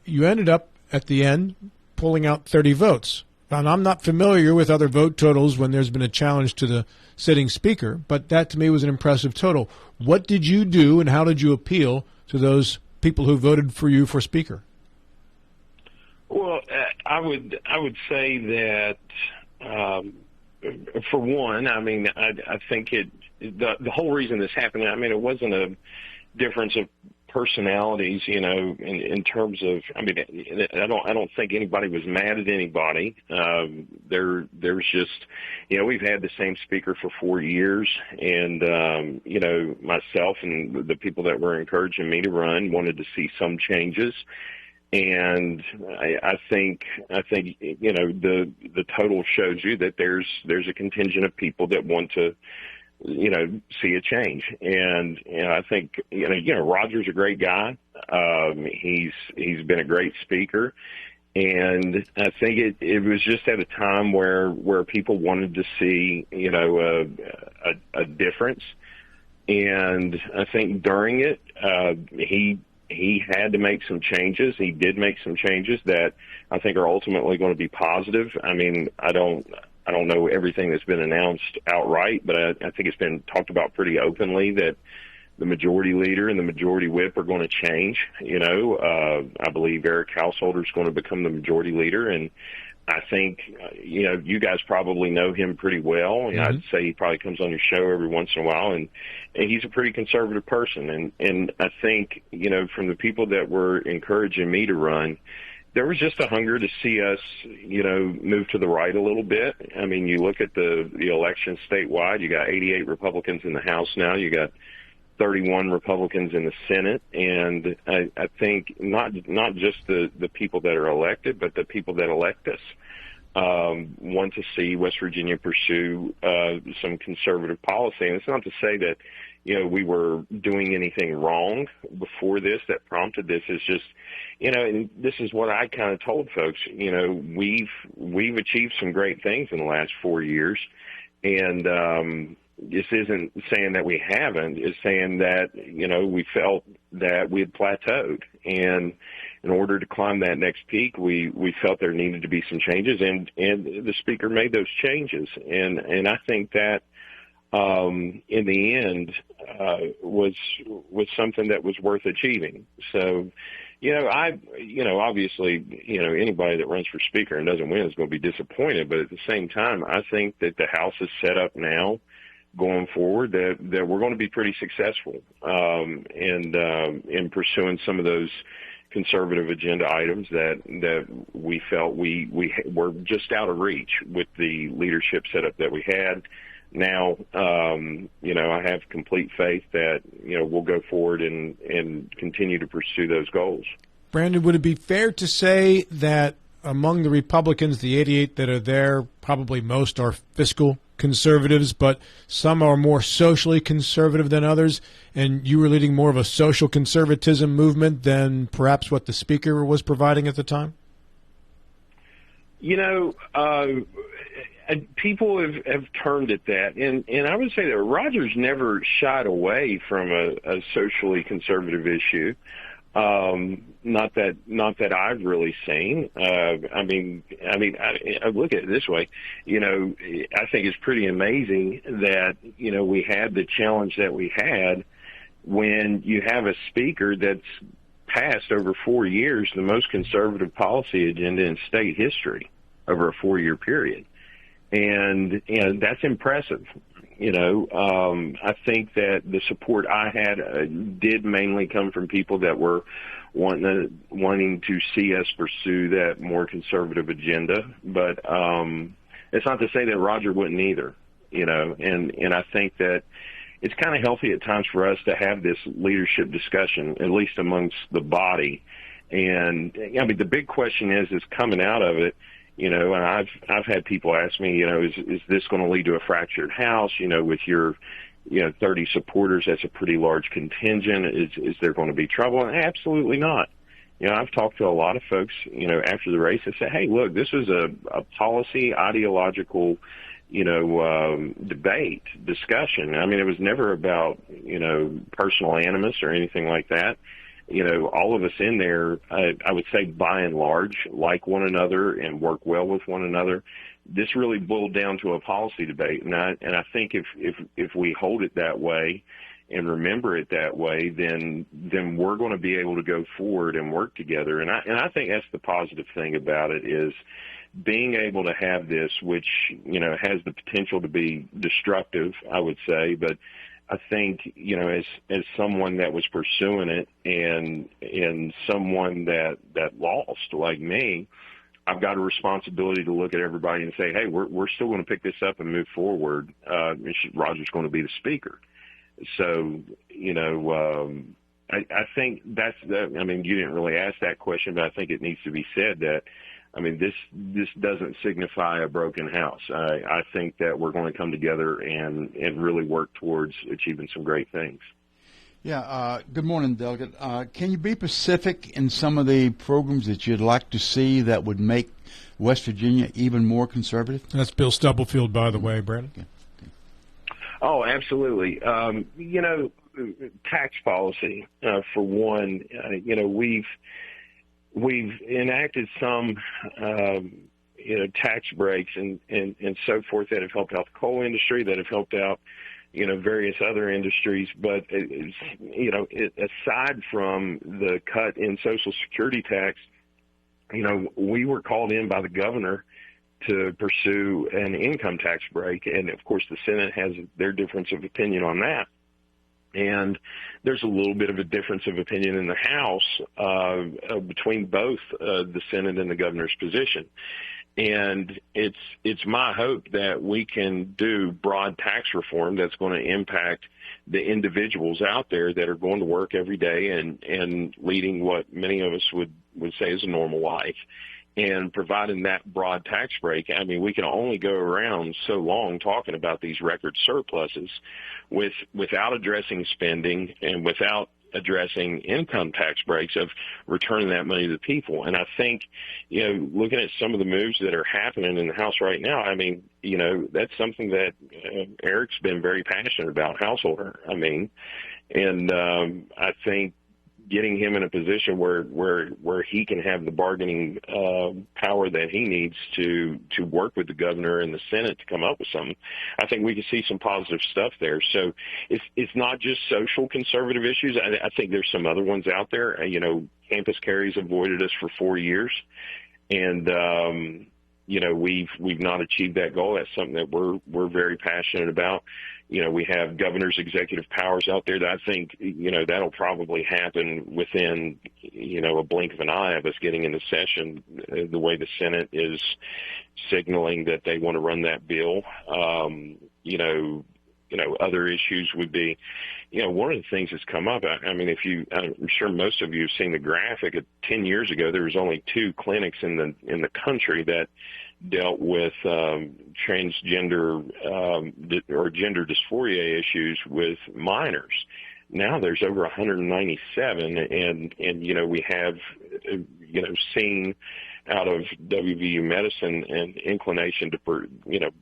you ended up at the end pulling out 30 votes. And I'm not familiar with other vote totals when there's been a challenge to the sitting speaker, but that to me was an impressive total. What did you do and how did you appeal to those people who voted for you for speaker? Well, I would say that for one, I mean, I think the whole reason this happened, I mean, it wasn't a difference of personalities, you know, in terms of, I mean, I don't think anybody was mad at anybody. There's just, you know, we've had the same speaker for 4 years, and you know, myself and the people that were encouraging me to run wanted to see some changes. And I think you know, the total shows you that there's a contingent of people that want to, you know, see a change. And I think, you know, Roger's a great guy. He's been a great speaker. And I think it was just at a time where people wanted to see, you know, a difference. And I think during it, he had to make some changes. He did make some changes that I think are ultimately going to be positive. I mean, I don't know everything that's been announced outright, but I think it's been talked about pretty openly that the majority leader and the majority whip are going to change. You know, I believe Eric Householder is going to become the majority leader, and I think, you know, you guys probably know him pretty well. Mm-hmm. I'd say he probably comes on your show every once in a while, and he's a pretty conservative person. And I think, you know, from the people that were encouraging me to run, there was just a hunger to see us, you know, move to the right a little bit. I mean, you look at the election statewide, you got 88 Republicans in the House now, you got 31 Republicans in the Senate, and I think not just the people that are elected, but the people that elect us want to see West Virginia pursue some conservative policy. And it's not to say that, you know, we were doing anything wrong before this that prompted this. It's just, you know, and this is what I kind of told folks, you know, we've achieved some great things in the last 4 years, and this isn't saying that we haven't. It's saying that, you know, we felt that we had plateaued, and in order to climb that next peak, we felt there needed to be some changes, and the speaker made those changes, and I think that in the end was something that was worth achieving. So, obviously, anybody that runs for speaker and doesn't win is going to be disappointed. But at the same time, I think that the House is set up now going forward that we're going to be pretty successful in pursuing some of those conservative agenda items that we felt we were just out of reach with the leadership setup that we had. Now, I have complete faith that, we'll go forward and continue to pursue those goals. Brandon, would it be fair to say that among the Republicans, the 88 that are there, probably most are fiscal conservatives, but some are more socially conservative than others, and you were leading more of a social conservatism movement than perhaps what the speaker was providing at the time? People have termed it that, and I would say that Rogers never shied away from a socially conservative issue. Not that I've really seen. I look at it this way. I think it's pretty amazing that we had the challenge that we had when you have a speaker that's passed over 4 years the most conservative policy agenda in state history over a 4-year period. And that's impressive. I think that the support I had did mainly come from people that were wanting to see us pursue that more conservative agenda. But it's not to say that Roger wouldn't either, and I think that it's kind of healthy at times for us to have this leadership discussion, at least amongst the body. And the big question is coming out of it, and I've had people ask me, is this going to lead to a fractured house? With your, 30 supporters, that's a pretty large contingent. Is there going to be trouble? Absolutely not. I've talked to a lot of folks, after the race that say, hey, look, this is a policy, ideological, debate, discussion. It was never about, personal animus or anything like that. All of us in there, I would say by and large, like one another and work well with one another. This really boiled down to a policy debate. And I think if we hold it that way and remember it that way, then we're going to be able to go forward and work together. And I think that's the positive thing about it, is being able to have this, which, has the potential to be destructive, I would say, but I think, as someone that was pursuing it and someone that lost like me, I've got a responsibility to look at everybody and say, hey, we're still going to pick this up and move forward. Roger's going to be the speaker. So, I think that's you didn't really ask that question, but I think it needs to be said that, this doesn't signify a broken house. I think that we're going to come together and really work towards achieving some great things. Yeah. Good morning, Delegate. Can you be specific in some of the programs that you'd like to see that would make West Virginia even more conservative? That's Bill Stubblefield, by the way, Brandon. Okay. Oh, absolutely. Tax policy, for one, we've enacted some, tax breaks and so forth that have helped out the coal industry, that have helped out, various other industries. But, aside from the cut in Social Security tax, we were called in by the governor to pursue an income tax break. And, of course, the Senate has their difference of opinion on that. And there's a little bit of a difference of opinion in the House between both the Senate and the governor's position. And it's my hope that we can do broad tax reform that's going to impact the individuals out there that are going to work every day and leading what many of us would say is a normal life. And providing that broad tax break, we can only go around so long talking about these record surpluses without addressing spending and without addressing income tax breaks of returning that money to the people. And I think, looking at some of the moves that are happening in the House right now, that's something that Eric's been very passionate about, householder. And I think getting him in a position where he can have the bargaining power that he needs to work with the governor and the Senate to come up with something, I think we can see some positive stuff there. So it's not just social conservative issues. I think there's some other ones out there. Campus carries avoided us for 4 years, and we've not achieved that goal. That's something that we're very passionate about. We have governor's executive powers out there that I think, that'll probably happen within, a blink of an eye of us getting into session, the way the Senate is signaling that they want to run that bill. Other issues would be, one of the things that's come up, I'm sure most of you have seen the graphic. 10 years ago, there was only 2 clinics in the country that dealt with transgender or gender dysphoria issues with minors. Now there's over 197, and we have seen out of WVU medicine an inclination to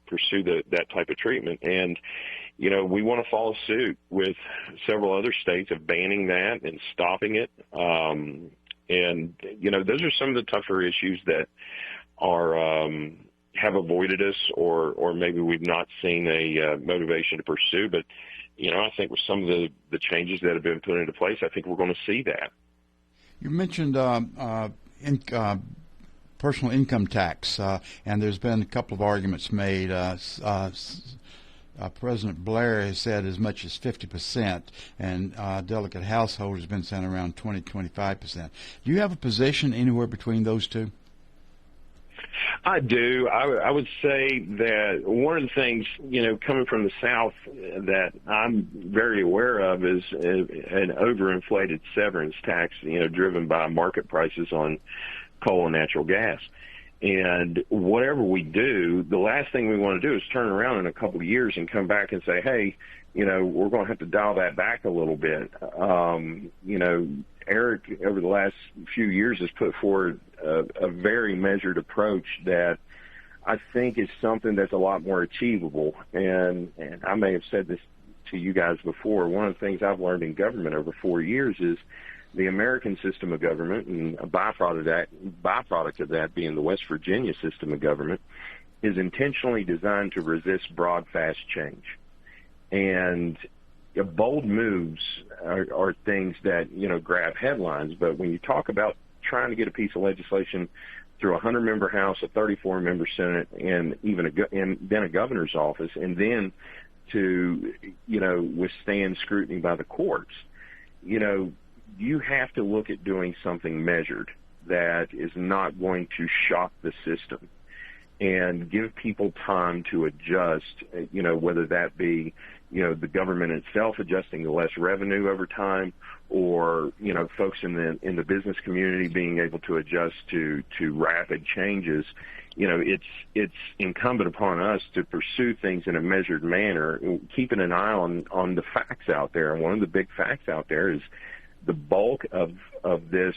pursue that type of treatment, and we want to follow suit with several other states of banning that and stopping it. And those are some of the tougher issues that are have avoided us, or maybe we've not seen a motivation to pursue. But I think with some of the changes that have been put into place, I think we're going to see that. You mentioned personal income tax, and there's been a couple of arguments made. President Blair has said as much as 50%, and Delegate Household has been saying around 20-25%. Do you have a position anywhere between those two? I do. I would say that one of the things, coming from the South that I'm very aware of is an overinflated severance tax, driven by market prices on coal and natural gas. And whatever we do, the last thing we want to do is turn around in a couple of years and come back and say, hey, we're going to have to dial that back a little bit. Eric, over the last few years, has put forward a very measured approach that I think is something that's a lot more achievable. And I may have said this to you guys before. One of the things I've learned in government over 4 years is the American system of government, and a byproduct of that being the West Virginia system of government, is intentionally designed to resist broad, fast change. And bold moves are things that, grab headlines. But when you talk about trying to get a piece of legislation through a 100-member House, a 34-member Senate, and then a governor's office, and then to, withstand scrutiny by the courts, you have to look at doing something measured that is not going to shock the system and give people time to adjust, whether that be, the government itself adjusting to less revenue over time, or, folks in the business community being able to adjust to rapid changes. It's incumbent upon us to pursue things in a measured manner, keeping an eye on the facts out there. And one of the big facts out there is the bulk of this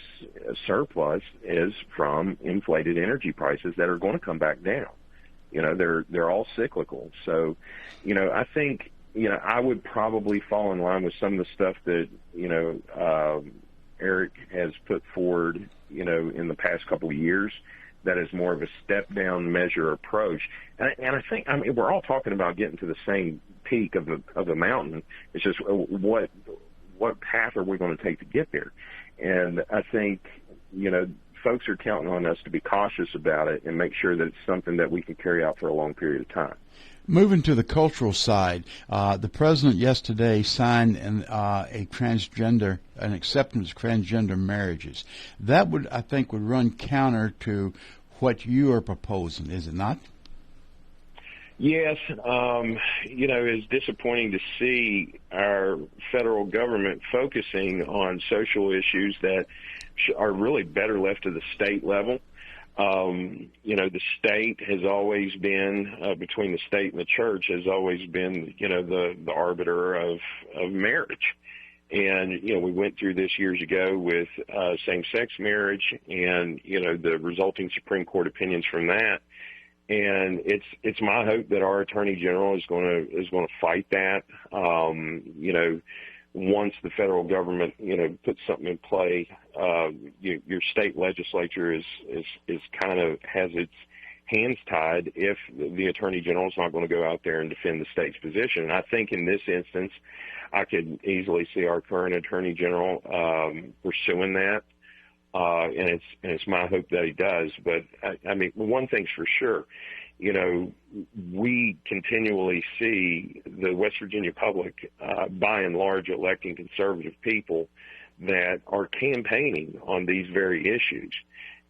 surplus is from inflated energy prices that are going to come back down. They're all cyclical. So, I think, I would probably fall in line with some of the stuff that, Eric has put forward, in the past couple of years. That is more of a step-down measure approach. And I think, we're all talking about getting to the same peak of the mountain. It's just what path are we going to take to get there? And I think, folks are counting on us to be cautious about it and make sure that it's something that we can carry out for a long period of time. Moving to the cultural side, the president yesterday signed an acceptance of transgender marriages. That would run counter to what you are proposing, is it not? Yes. It's disappointing to see our federal government focusing on social issues that are really better left to the state level. The state has always been, between the state and the church, has always been, the arbiter of marriage. And, we went through this years ago with same-sex marriage and, the resulting Supreme Court opinions from that. And it's my hope that our Attorney General is going to fight that. Once the federal government, puts something in play, your state legislature is kind of has its hands tied if the Attorney General is not going to go out there and defend the state's position. And I think in this instance, I could easily see our current Attorney General pursuing that. And it's my hope that he does. But one thing's for sure, we continually see the West Virginia public, by and large, electing conservative people that are campaigning on these very issues.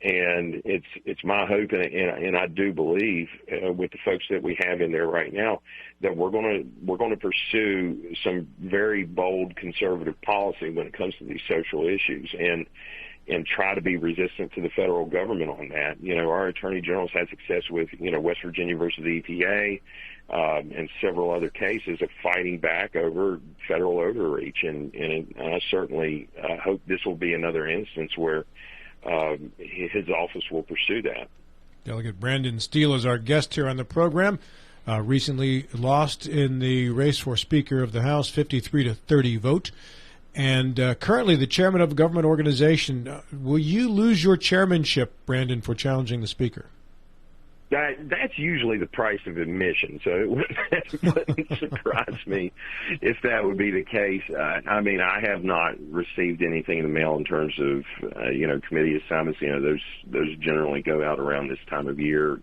And it's my hope, and I do believe with the folks that we have in there right now that we're going to pursue some very bold conservative policy when it comes to these social issues, and try to be resistant to the federal government on that. Our Attorney General's had success with, West Virginia versus the EPA, and several other cases of fighting back over federal overreach. And I certainly hope this will be another instance where his office will pursue that. Delegate Brandon Steele is our guest here on the program. Recently lost in the race for Speaker of the House, 53-30 vote. And currently the chairman of a government organization. Will you lose your chairmanship, Brandon, for challenging the Speaker? That's usually the price of admission, so it wouldn't surprise me if that would be the case. I have not received anything in the mail in terms of, committee assignments. Those generally go out around this time of year,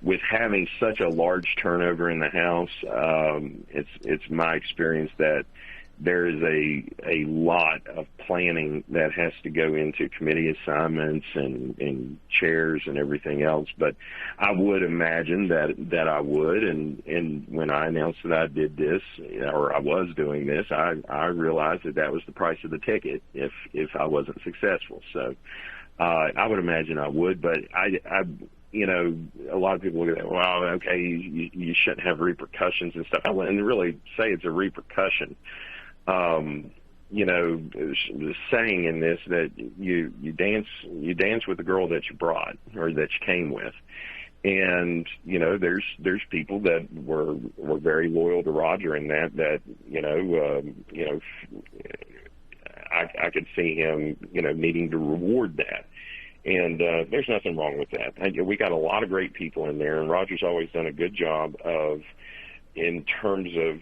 with having such a large turnover in the House, it's my experience that there is a lot of planning that has to go into committee assignments and chairs and everything else. But I would imagine that I would, and when I announced that I did this, or I was doing this, I realized that was the price of the ticket if I wasn't successful. So I would imagine I would, but I a lot of people look at that, well, okay, you shouldn't have repercussions and stuff. I wouldn't really say it's a repercussion. The saying in this that you dance with the girl that you brought or that you came with. And, there's people that were very loyal to Roger in that I could see him, needing to reward that. And there's nothing wrong with that. We got a lot of great people in there, and Roger's always done a good job in terms of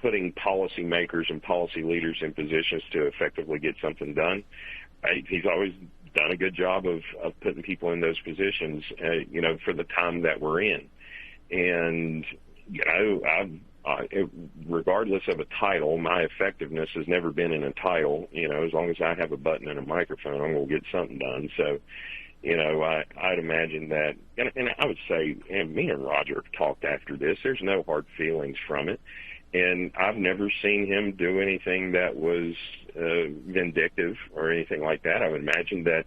putting policymakers and policy leaders in positions to effectively get something done. He's always done a good job of putting people in those positions, for the time that we're in. And, regardless of a title, my effectiveness has never been in a title. As long as I have a button and a microphone, I'm going to get something done. So, I'd imagine that, and I would say, and me and Roger have talked after this, there's no hard feelings from it. And I've never seen him do anything that was vindictive or anything like that. I would imagine that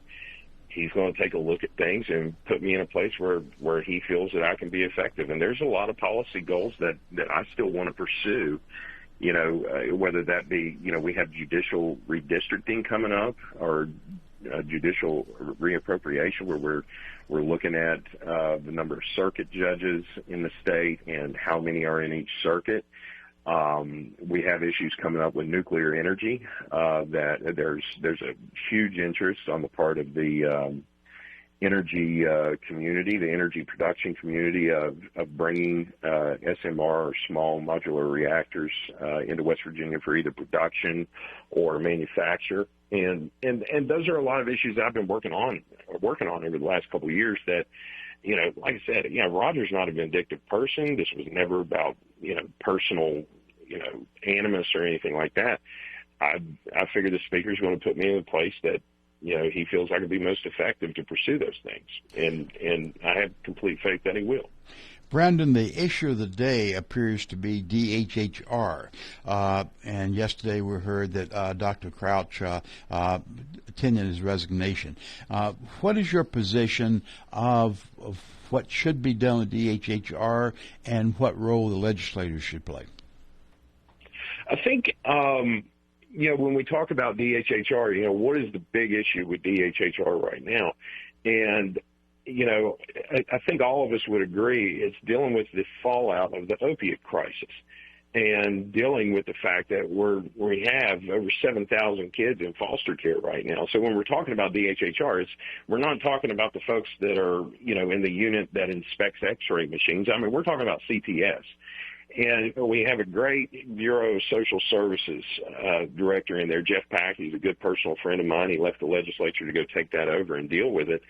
he's going to take a look at things and put me in a place where he feels that I can be effective. And there's a lot of policy goals that I still want to pursue, whether that be, we have judicial redistricting coming up or judicial reappropriation, where we're looking at the number of circuit judges in the state and how many are in each circuit. We have issues coming up with nuclear energy, that there's a huge interest on the part of the energy community, the energy production community, of bringing SMR or small modular reactors into West Virginia for either production or manufacture. And those are a lot of issues that I've been working on over the last couple of years that, like I said, Roger's not a vindictive person. This was never about, personal, animus or anything like that. I figured the speaker's going to put me in a place that, he feels I could be most effective to pursue those things. And I have complete faith that he will. Brandon, the issue of the day appears to be DHHR. And yesterday we heard that Dr. Crouch tendered his resignation. What is your position of what should be done with DHHR and what role the legislators should play? I think, when we talk about DHHR, what is the big issue with DHHR right now? And I think all of us would agree it's dealing with the fallout of the opiate crisis and dealing with the fact that we have over 7,000 kids in foster care right now. So when we're talking about DHHR, we're not talking about the folks that are, in the unit that inspects x-ray machines. I mean, we're talking about CPS. And we have a great Bureau of Social Services director in there, Jeff Pack. He's a good personal friend of mine. He left the legislature to go take that over and deal with it.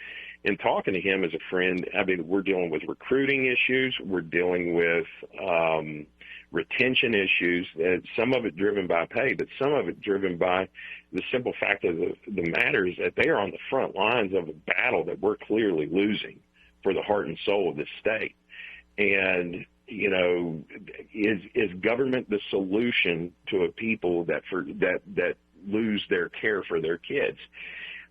And talking to him as a friend, I mean, we're dealing with recruiting issues. We're dealing with retention issues, some of it driven by pay, but some of it driven by the simple fact of the matter is that they are on the front lines of a battle that we're clearly losing for the heart and soul of this state. And is government the solution to a people that lose their care for their kids?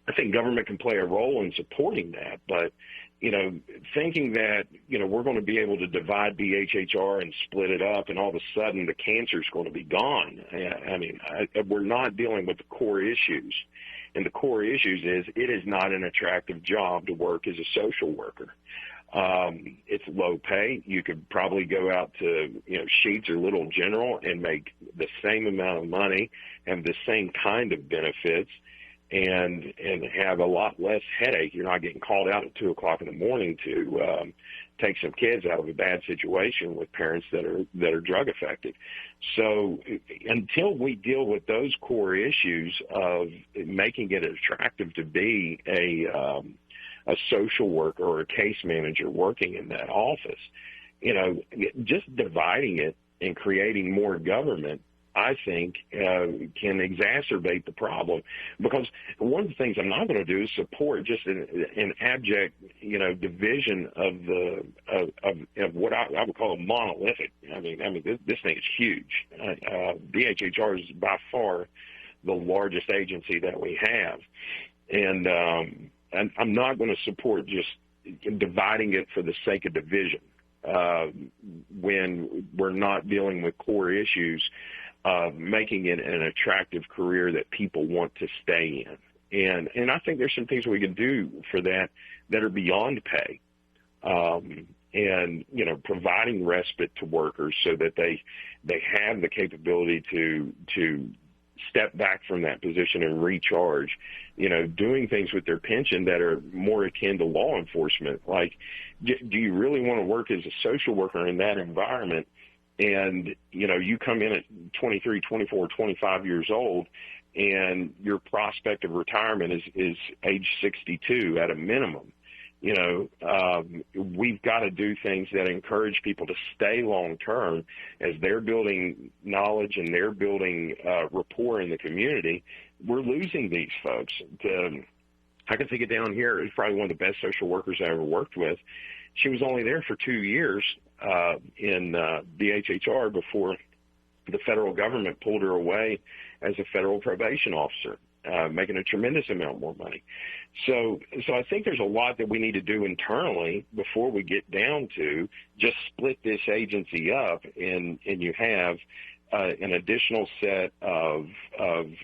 I think government can play a role in supporting that, but thinking that we're going to be able to divide DHHR and split it up, and all of a sudden the cancer is going to be gone. I mean, we're not dealing with the core issues, and the core issues is it is not an attractive job to work as a social worker. It's low pay. You could probably go out to, Sheetz or Little General and make the same amount of money, have the same kind of benefits, and have a lot less headache. You're not getting called out at 2:00 in the morning to take some kids out of a bad situation with parents that are drug affected. So until we deal with those core issues of making it attractive to be a a social worker or a case manager working in that office. Just dividing it and creating more government, I think, can exacerbate the problem, because one of the things I'm not going to do is support just an abject, division of what I would call a monolithic. I mean, this thing is huge. DHHR is by far the largest agency that we have, and I'm not going to support just dividing it for the sake of division when we're not dealing with core issues. Making it an attractive career that people want to stay in. And I think there's some things we can do for that are beyond pay. And, providing respite to workers so that they have the capability to step back from that position and recharge, doing things with their pension that are more akin to law enforcement. Like, do you really want to work as a social worker in that environment? And, you come in at 23, 24, 25 years old, and your prospect of retirement is age 62 at a minimum. We've got to do things that encourage people to stay long term as they're building knowledge and they're building rapport in the community. We're losing these folks. I can think of down here, it's probably one of the best social workers I ever worked with. She was only there for 2 years in DHHR before the federal government pulled her away as a federal probation officer, making a tremendous amount more money. So I think there's a lot that we need to do internally before we get down to just split this agency up and you have an additional set of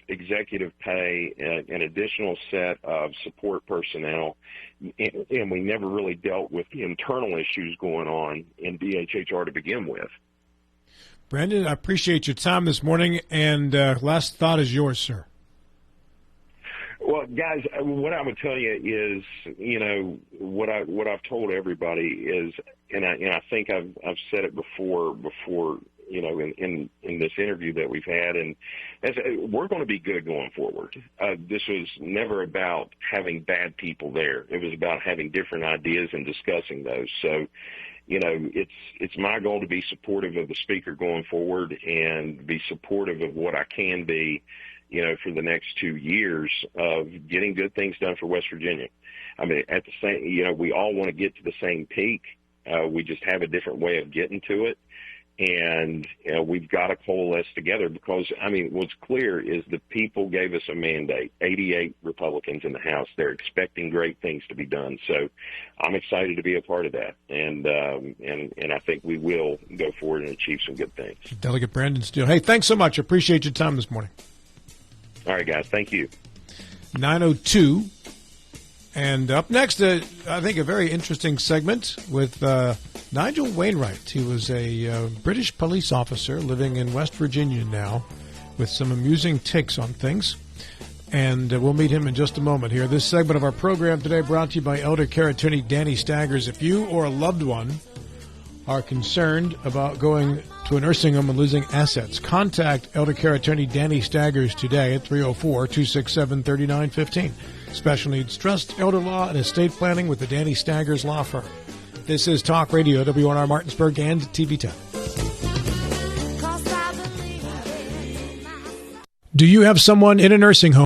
executive pay, an additional set of support personnel, and we never really dealt with the internal issues going on in DHHR to begin with. Brandon, I appreciate your time this morning, and last thought is yours, sir. Well, guys, what I would tell you is, what I've told everybody is, and I think I've said it before, in this interview that we've had, and we're going to be good going forward. This was never about having bad people there. It was about having different ideas and discussing those. So, it's my goal to be supportive of the speaker going forward and be supportive of what I can be, for the next 2 years of getting good things done for West Virginia. I mean, at the same, we all want to get to the same peak. We just have a different way of getting to it. And we've got to coalesce together because, what's clear is the people gave us a mandate, 88 Republicans in the House. They're expecting great things to be done. So I'm excited to be a part of that. And I think we will go forward and achieve some good things. Delegate Brandon Steele. Hey, thanks so much. Appreciate your time this morning. All right, guys. Thank you. 9:02. And up next, I think a very interesting segment with Nigel Wainwright. He was a British police officer living in West Virginia now with some amusing takes on things. And we'll meet him in just a moment here. This segment of our program today brought to you by elder care attorney Danny Staggers. If you or a loved one are concerned about going to a nursing home and losing assets, contact elder care attorney Danny Staggers today at 304-267-3915. Special Needs Trust, Elder Law, and Estate Planning with the Danny Staggers Law Firm. This is Talk Radio, WNR Martinsburg, and TV 10. Do you have someone in a nursing home?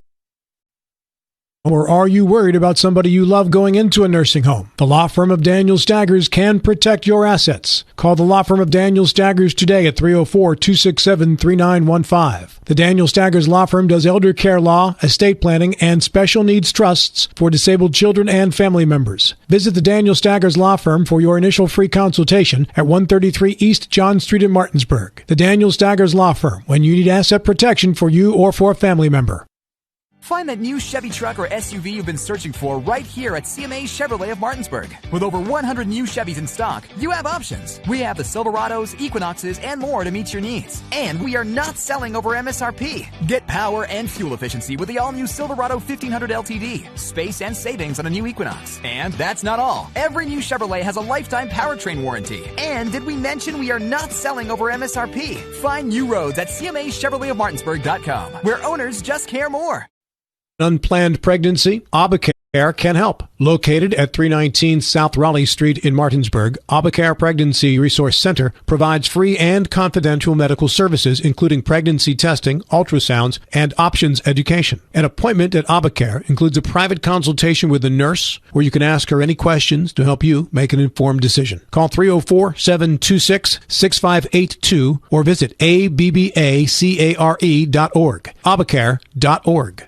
Or are you worried about somebody you love going into a nursing home? The law firm of Daniel Staggers can protect your assets. Call the law firm of Daniel Staggers today at 304-267-3915. The Daniel Staggers Law Firm does elder care law, estate planning, and special needs trusts for disabled children and family members. Visit the Daniel Staggers Law Firm for your initial free consultation at 133 East John Street in Martinsburg. The Daniel Staggers Law Firm, when you need asset protection for you or for a family member. Find that new Chevy truck or SUV you've been searching for right here at CMA Chevrolet of Martinsburg. With over 100 new Chevys in stock, you have options. We have the Silverados, Equinoxes, and more to meet your needs. And we are not selling over MSRP. Get power and fuel efficiency with the all-new Silverado 1500 LTD, space and savings on a new Equinox. And that's not all. Every new Chevrolet has a lifetime powertrain warranty. And did we mention we are not selling over MSRP? Find new roads at CMAChevroletofMartinsburg.com, where owners just care more. Unplanned pregnancy, Obamacare, Care can help. Located at 319 South Raleigh Street in Martinsburg, Obacare Pregnancy Resource Center provides free and confidential medical services, including pregnancy testing, ultrasounds, and options education. An appointment at Obacare includes a private consultation with a nurse where you can ask her any questions to help you make an informed decision. Call 304-726-6582 or visit abbacare.org. Obacare.org.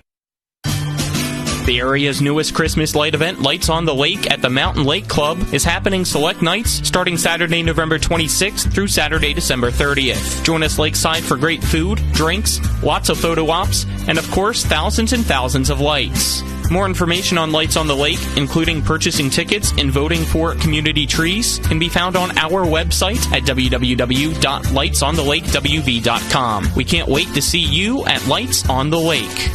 The area's newest Christmas light event, Lights on the Lake at the Mountain Lake Club, is happening select nights starting Saturday, November 26th through Saturday, December 30th. Join us lakeside for great food, drinks, lots of photo ops, and of course, thousands and thousands of lights. More information on Lights on the Lake, including purchasing tickets and voting for community trees, can be found on our website at www.lightsonthelakeWV.com. We can't wait to see you at Lights on the Lake.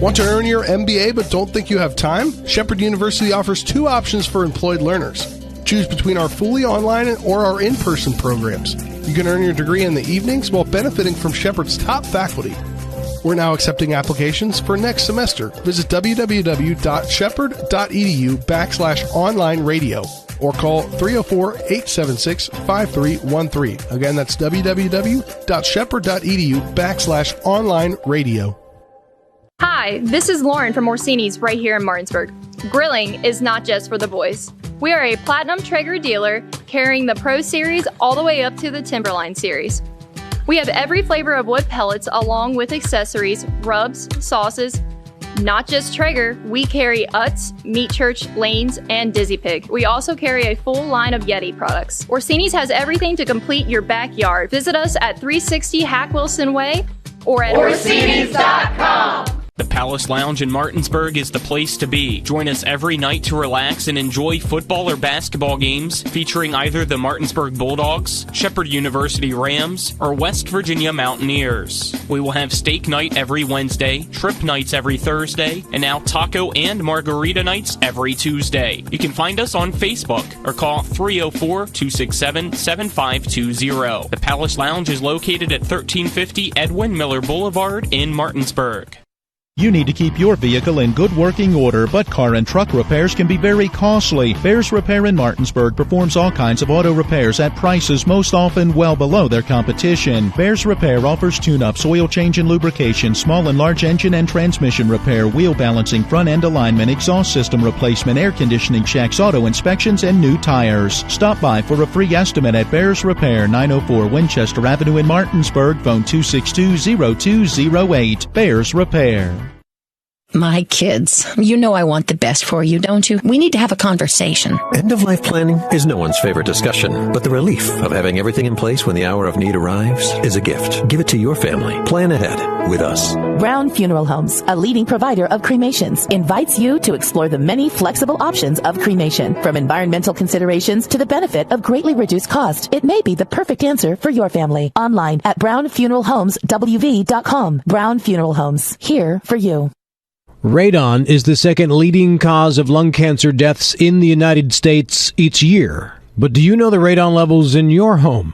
Want to earn your MBA but don't think you have time? Shepherd University offers 2 options for employed learners. Choose between our fully online or our in-person programs. You can earn your degree in the evenings while benefiting from Shepherd's top faculty. We're now accepting applications for next semester. Visit www.shepherd.edu/online radio or call 304-876-5313. Again, that's www.shepherd.edu/online radio. Hi, this is Lauren from Orsini's right here in Martinsburg. Grilling is not just for the boys. We are a Platinum Traeger dealer carrying the Pro Series all the way up to the Timberline Series. We have every flavor of wood pellets along with accessories, rubs, sauces. Not just Traeger, we carry Utz, Meat Church, Lanes, and Dizzy Pig. We also carry a full line of Yeti products. Orsini's has everything to complete your backyard. Visit us at 360 Hack Wilson Way or at Orsinis.com. The Palace Lounge in Martinsburg is the place to be. Join us every night to relax and enjoy football or basketball games featuring either the Martinsburg Bulldogs, Shepherd University Rams, or West Virginia Mountaineers. We will have steak night every Wednesday, trip nights every Thursday, and now taco and margarita nights every Tuesday. You can find us on Facebook or call 304-267-7520. The Palace Lounge is located at 1350 Edwin Miller Boulevard in Martinsburg. You need to keep your vehicle in good working order, but car and truck repairs can be very costly. Bears Repair in Martinsburg performs all kinds of auto repairs at prices most often well below their competition. Bears Repair offers tune-ups, oil change and lubrication, small and large engine and transmission repair, wheel balancing, front-end alignment, exhaust system replacement, air conditioning checks, auto inspections, and new tires. Stop by for a free estimate at Bears Repair, 904 Winchester Avenue in Martinsburg, phone 262-0208. Bears Repair. My kids, you know I want the best for you, don't you? We need to have a conversation. End-of-life planning is no one's favorite discussion, but the relief of having everything in place when the hour of need arrives is a gift. Give it to your family. Plan ahead with us. Brown Funeral Homes, a leading provider of cremations, invites you to explore the many flexible options of cremation. From environmental considerations to the benefit of greatly reduced cost, it may be the perfect answer for your family. Online at brownfuneralhomeswv.com. Brown Funeral Homes, here for you. Radon is the second leading cause of lung cancer deaths in the United States each year. But do you know the radon levels in your home?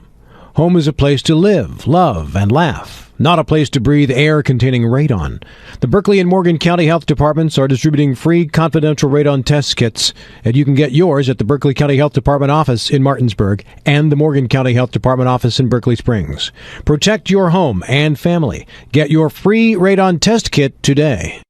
Home is a place to live, love, and laugh, not a place to breathe air containing radon. The Berkeley and Morgan County Health Departments are distributing free confidential radon test kits, and you can get yours at the Berkeley County Health Department office in Martinsburg and the Morgan County Health Department office in Berkeley Springs. Protect your home and family. Get your free radon test kit today.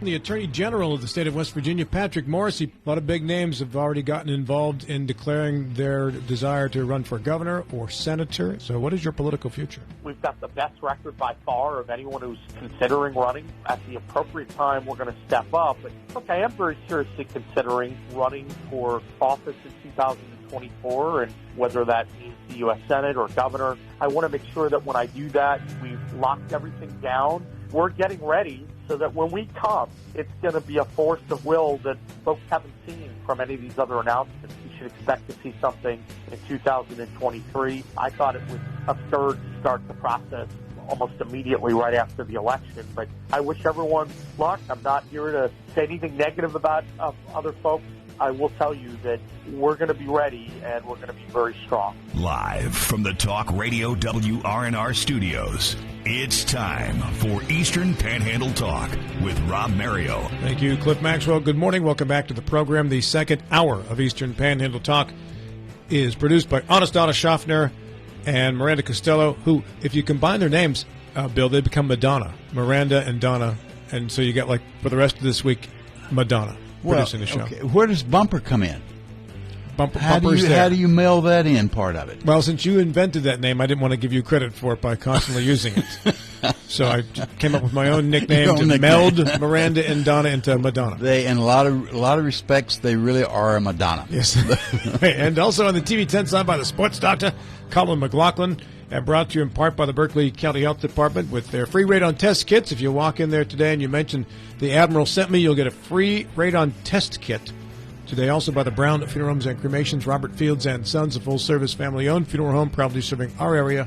The Attorney General of the state of West Virginia, Patrick Morrisey, a lot of big names have already gotten involved in declaring their desire to run for governor or senator. So what is your political future? We've got the best record by far of anyone who's considering running. At the appropriate time, we're going to step up. But look, I am very seriously considering running for office in 2024, and whether that means the U.S. Senate or governor. I want to make sure that when I do that, we've locked everything down. We're getting ready so that when we come, it's going to be a force of will that folks haven't seen from any of these other announcements. You should expect to see something in 2023. I thought it was absurd to start the process almost immediately right after the election, but I wish everyone luck. I'm not here to say anything negative about other folks' I will tell you that we're going to be ready and we're going to be very strong. Live from the Talk Radio WRNR studios, it's time for Eastern Panhandle Talk with Rob Mario. Thank you, Cliff Maxwell. Good morning. Welcome back to the program. The second hour of Eastern Panhandle Talk is produced by Honest Donna Schaffner and Miranda Costello, who, if you combine their names, Bill, they become Madonna. Miranda and Donna. And so you got, like, for the rest of this week, Madonna producing the show. Okay. Where does Bumper come in? How do you mail that in, part of it? Well, since you invented that name, I didn't want to give you credit for it by constantly using it. So I came up with my own nickname to meld Miranda and Donna into Madonna. They, in a lot of respects, they really are a Madonna. Yes. And also on the TV 10 side by the sports doctor, Colin McLaughlin, and brought to you in part by the Berkeley County Health Department with their free radon test kits. If you walk in there today and you mention the Admiral sent me, you'll get a free radon test kit. Today also by the Brown Funeral Homes and Cremations, Robert Fields and Sons, a full-service family-owned funeral home proudly serving our area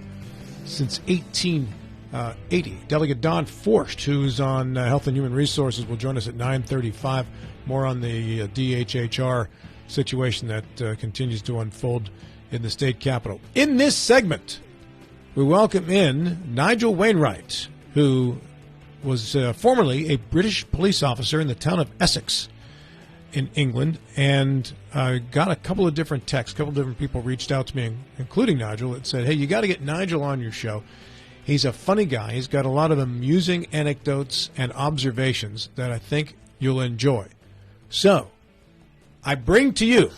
since 1880. Delegate Don Forst, who's on Health and Human Resources, will join us at 9:35. More on the DHHR situation that continues to unfold in the state capitol. In this segment, we welcome in Nigel Wainwright, who was formerly a British police officer in the town of Essex in England, and got a couple of different texts. A couple of different people reached out to me, including Nigel, that said, hey, you got to get Nigel on your show. He's a funny guy. He's got a lot of amusing anecdotes and observations that I think you'll enjoy. So, I bring to you,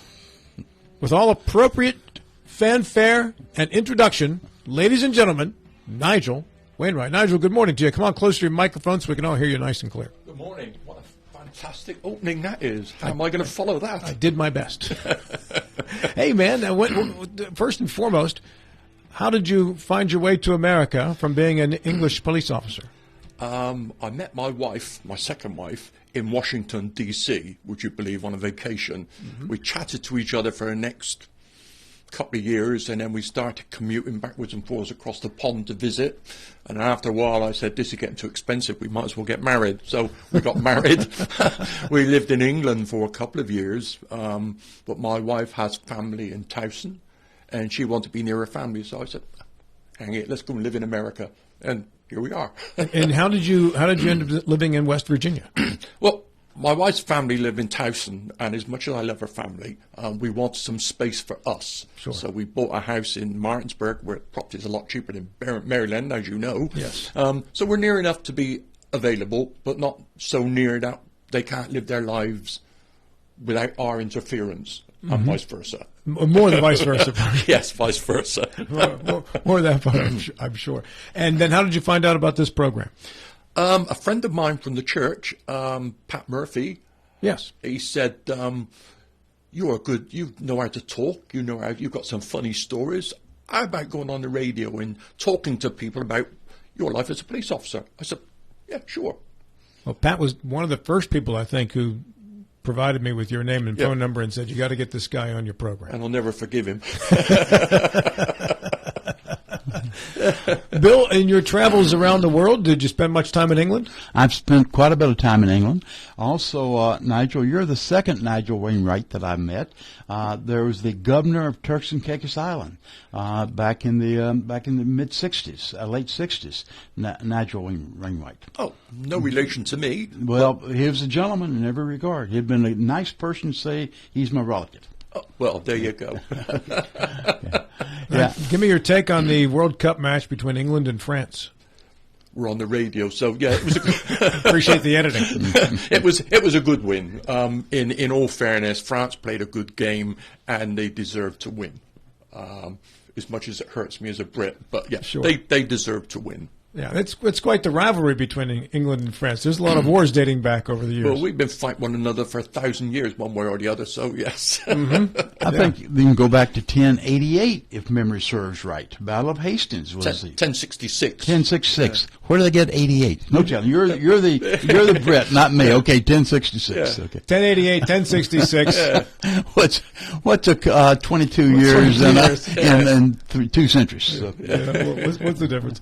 with all appropriate fanfare and introduction, ladies and gentlemen, Nigel Wainwright. Nigel, good morning to you. Come on closer to your microphone so we can all hear you nice and clear. Good morning. What a fantastic opening that is. How am I going to follow that? I did my best. Hey, man, first and foremost, how did you find your way to America from being an English police officer? I met my wife, my second wife, in Washington, D.C., would you believe, on a vacation. Mm-hmm. We chatted to each other for the next couple of years, and then we started commuting backwards and forwards across the pond to visit. And after a while, I said, this is getting too expensive. We might as well get married. So we got married. We lived in England for a couple of years, but my wife has family in Towson, and she wanted to be near her family. So I said, hang it, let's go and live in America. And here we are. And how did you end up living in West Virginia? Well, my wife's family live in Towson, and as much as I love her family, we wanted some space for us. Sure. So we bought a house in Martinsburg, where property is a lot cheaper than Maryland, as you know. Yes. So we're near enough to be available, but not so near that they can't live their lives without our interference, and vice versa. More than vice versa. Yes, vice versa. more than that, I'm sure. And then how did you find out about this program? A friend of mine from the church, Pat Murphy. Yes. He said, you're good, you know how to talk, you've got some funny stories. How about going on the radio and talking to people about your life as a police officer? I said, yeah, sure. Well, Pat was one of the first people, I think, who provided me with your name and phone number and said, you got to get this guy on your program. And I'll never forgive him. Bill, in your travels around the world, did you spend much time in England? I've spent quite a bit of time in England. Also, Nigel, you're the second Nigel Wainwright that I've met. There was the governor of Turks and Caicos Island back in the mid '60s, late '60s. Nigel Wainwright. Oh, no relation to me. Well, he was a gentleman in every regard. He'd been a nice person to say he's my relative. Oh, well, there you go. Yeah. Give me your take on the World Cup match between England and France. We're on the radio, so yeah, it was. Appreciate the editing. It was a good win. In all fairness, France played a good game, and they deserved to win. As much as it hurts me as a Brit, but yeah, sure. They deserved to win. Yeah, it's quite the rivalry between England and France. There's a lot of wars dating back over the years. Well, we've been fighting one another for 1,000 years, one way or the other, so yes. I think you can go back to 1088, if memory serves right. Battle of Hastings was 1066. 1066. Yeah. Where did they get 88? No, John, you're the Brit, not me. Okay, 1066. Yeah. Okay. 1088, 1066. Yeah. What took 22 years and 2 centuries? So. Yeah, what's the difference?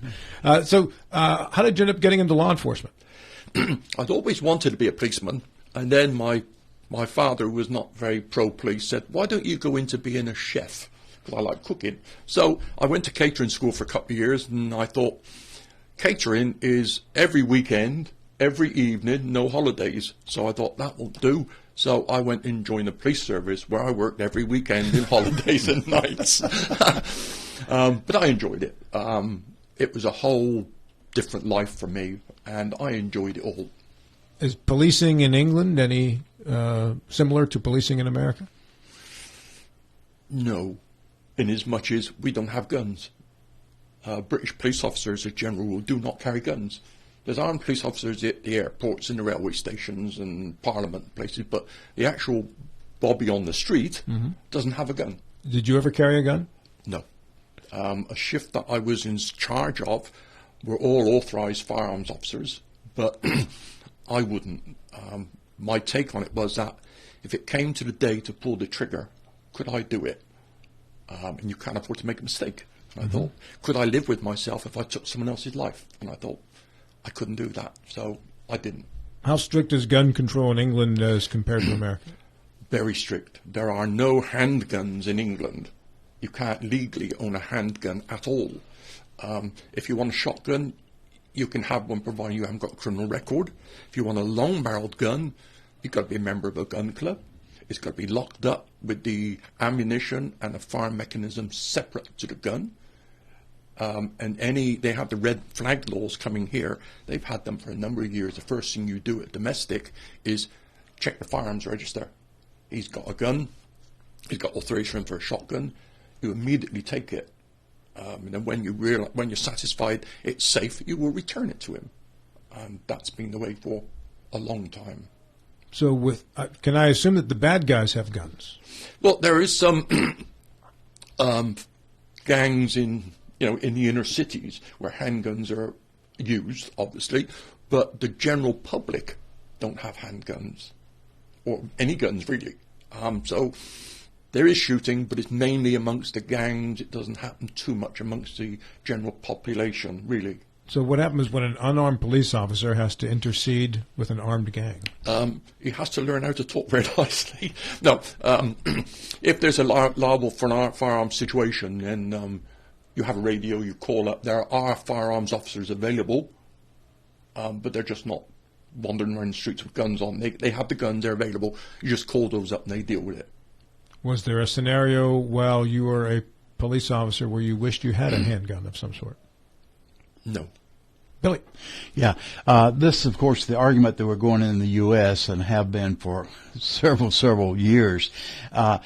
So how did you end up getting into law enforcement? I'd always wanted to be a policeman, and then my my father, who was not very pro-police, said, why don't you go into being a chef? Because I like cooking. So I went to catering school for a couple of years, and I thought, catering is every weekend, every evening, no holidays. So I thought, that won't do. So I went and joined the police service, where I worked every weekend in holidays and nights. But I enjoyed it. It was a whole different life for me, and I enjoyed it all. Is policing in England any similar to policing in America? No, in as much as we don't have guns. British police officers, as a general rule, do not carry guns. There's armed police officers at the airports and the railway stations and Parliament places, but the actual bobby on the street doesn't have a gun. Did you ever carry a gun? No. A shift that I was in charge of were all authorised firearms officers, but I wouldn't. My take on it was that if it came to the day to pull the trigger, could I do it? And you can't afford to make a mistake. And I thought, could I live with myself if I took someone else's life? And I thought, I couldn't do that, so I didn't. How strict is gun control in England as compared to America? Very strict. There are no handguns in England. You can't legally own a handgun at all. If you want a shotgun, you can have one provided you haven't got a criminal record. If you want a long-barreled gun, you've got to be a member of a gun club. It's got to be locked up with the ammunition and the fire mechanism separate to the gun. And they have the red flag laws coming here. They've had them for a number of years. The first thing you do at domestic is check the firearms register. He's got a gun. He's got authorization for a shotgun. You immediately take it. And then when you're satisfied it's safe, you will return it to him. And that's been the way for a long time. So can I assume that the bad guys have guns? Well, there is some gangs in the inner cities where handguns are used, obviously, but the general public don't have handguns or any guns really. So there is shooting, but it's mainly amongst the gangs. It doesn't happen too much amongst the general population, really. So what happens when an unarmed police officer has to intercede with an armed gang? He has to learn how to talk very nicely. No, if there's a liable for an firearms situation, then you have a radio, you call up. There are firearms officers available, but they're just not wandering around the streets with guns on. They have the guns, they're available. You just call those up and they deal with it. Was there a scenario while you were a police officer where you wished you had a handgun of some sort? No. Billy? Yeah. This, of course, the argument that we're going in the U.S. and have been for several years. And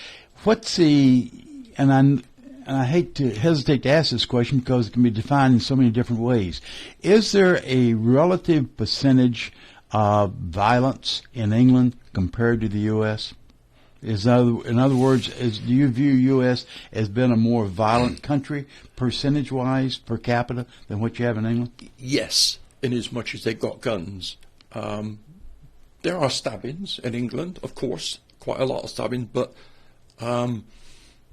I hate to hesitate to ask this question because it can be defined in so many different ways. Is there a relative percentage of violence in England compared to the U.S.? In other words, do you view U.S. as being a more violent country, percentage-wise, per capita, than what you have in England? Yes, in as much as they've got guns. There are stabbings in England, of course, quite a lot of stabbings, but the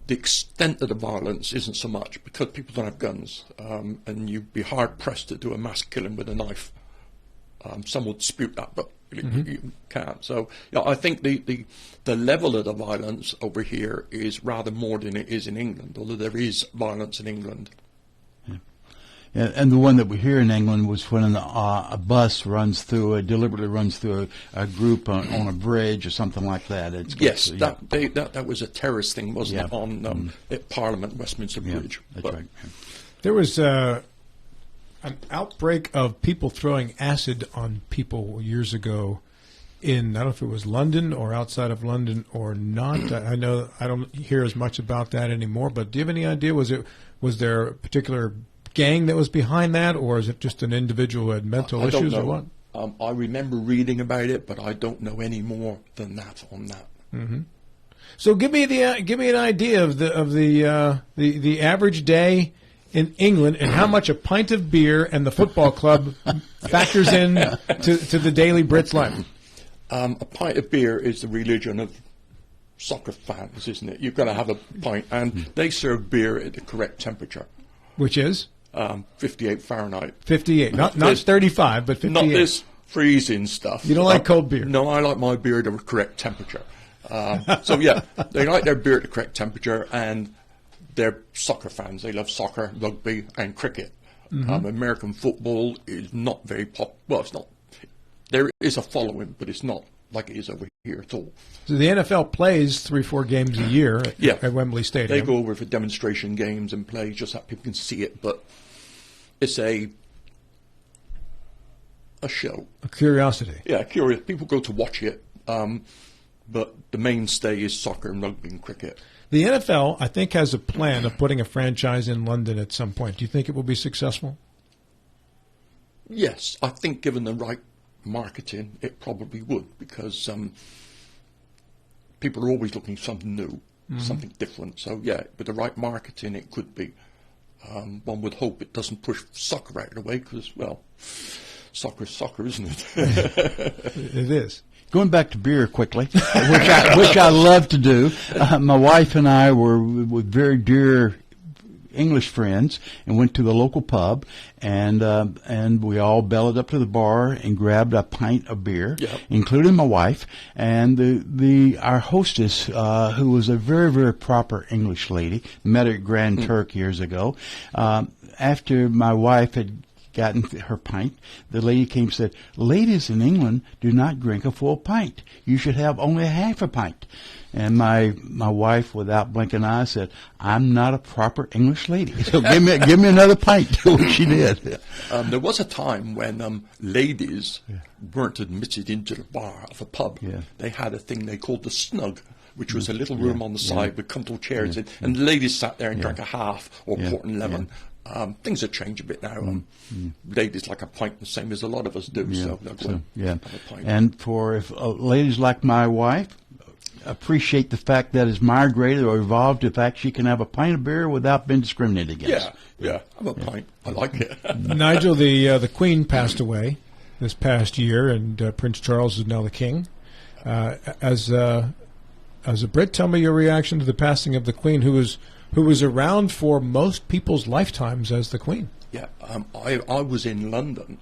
extent of the violence isn't so much because people don't have guns, and you'd be hard-pressed to do a mass killing with a knife. Some would dispute that, but you can't. So I think the level of the violence over here is rather more than it is in England, although there is violence in England. Yeah. And the one that we hear in England was when a bus deliberately runs through a group on a bridge or something like that. Yes, that was a terrorist thing, wasn't it, on at Parliament, Westminster Bridge. That's right. There was an outbreak of people throwing acid on people years ago in, I don't know if it was London or outside of London or not. I know I don't hear as much about that anymore, but do you have any idea? Was there a particular gang that was behind that, or is it just an individual who had mental issues or what? I remember reading about it, but I don't know any more than that on that. Mm-hmm. So give me an idea of the average day in England and how much a pint of beer and the football club factors in to the daily Brit's life. A pint of beer is the religion of soccer fans, isn't it? You've got to have a pint, and they serve beer at the correct temperature. Which is? 58 Fahrenheit. 58, not 35, but 58. Not this freezing stuff. You don't like cold beer? No, I like my beer at the correct temperature. So yeah, they like their beer at the correct temperature, and they're soccer fans. They love soccer, rugby, and cricket. American football is not very well, it's not. There is a following, but it's not like it is over here at all. So the NFL plays 3-4 games a year at Wembley Stadium. They go over for demonstration games and play just so people can see it, but it's a show. A curiosity. Yeah, curious. People go to watch it, but the mainstay is soccer and rugby and cricket. The NFL, I think, has a plan of putting a franchise in London at some point. Do you think it will be successful? Yes, I think given the right marketing, it probably would, because people are always looking for something new, something different. So yeah, with the right marketing, it could be. One would hope it doesn't push soccer out of the way, because, well, soccer is soccer, isn't it? It is. Going back to beer quickly, which I love to do. My wife and I were very dear English friends and went to the local pub, and we all bellied up to the bar and grabbed a pint of beer, including my wife, and our hostess, who was a very, very proper English lady, met her at Grand Turk years ago. After my wife had gotten her pint, the lady came and said, "Ladies in England do not drink a full pint. You should have only a half a pint." And my wife, without blinking eyes, said, "I'm not a proper English lady, so give me another pint," which she did. There was a time when ladies weren't admitted into the bar of a pub. They had a thing they called the snug, which was a little room on the side with comfortable chairs in, and the ladies sat there and drank a half or port and lemon. Things have changed a bit now. Ladies like a pint the same as a lot of us do. So have a pint. And for ladies like my wife, appreciate the fact that it's migrated or evolved to the fact she can have a pint of beer without being discriminated against. Yeah, have a pint. I like it. Nigel, the Queen passed away this past year, and Prince Charles is now the King. As a Brit, tell me your reaction to the passing of the Queen, who was around for most people's lifetimes as the Queen. Yeah, I was in London.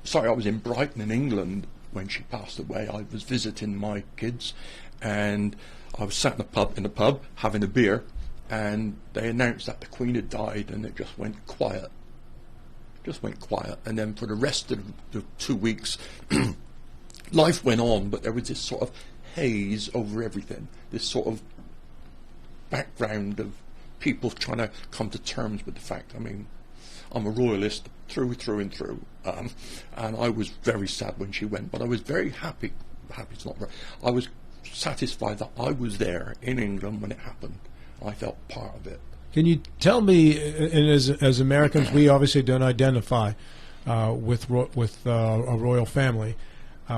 Sorry, I was in Brighton in England when she passed away. I was visiting my kids, and I was sat in the pub having a beer, and they announced that the Queen had died, and it just went quiet. And then for the rest of the 2 weeks, life went on, but there was this sort of haze over everything, this sort of background of people trying to come to terms with the fact. I mean, I'm a royalist through and through, and I was very sad when she went, but I was very happy. Happy's not right. I was satisfied that I was there in England when it happened. I felt part of it. Can you tell me, and as Americans, we obviously don't identify with a royal family.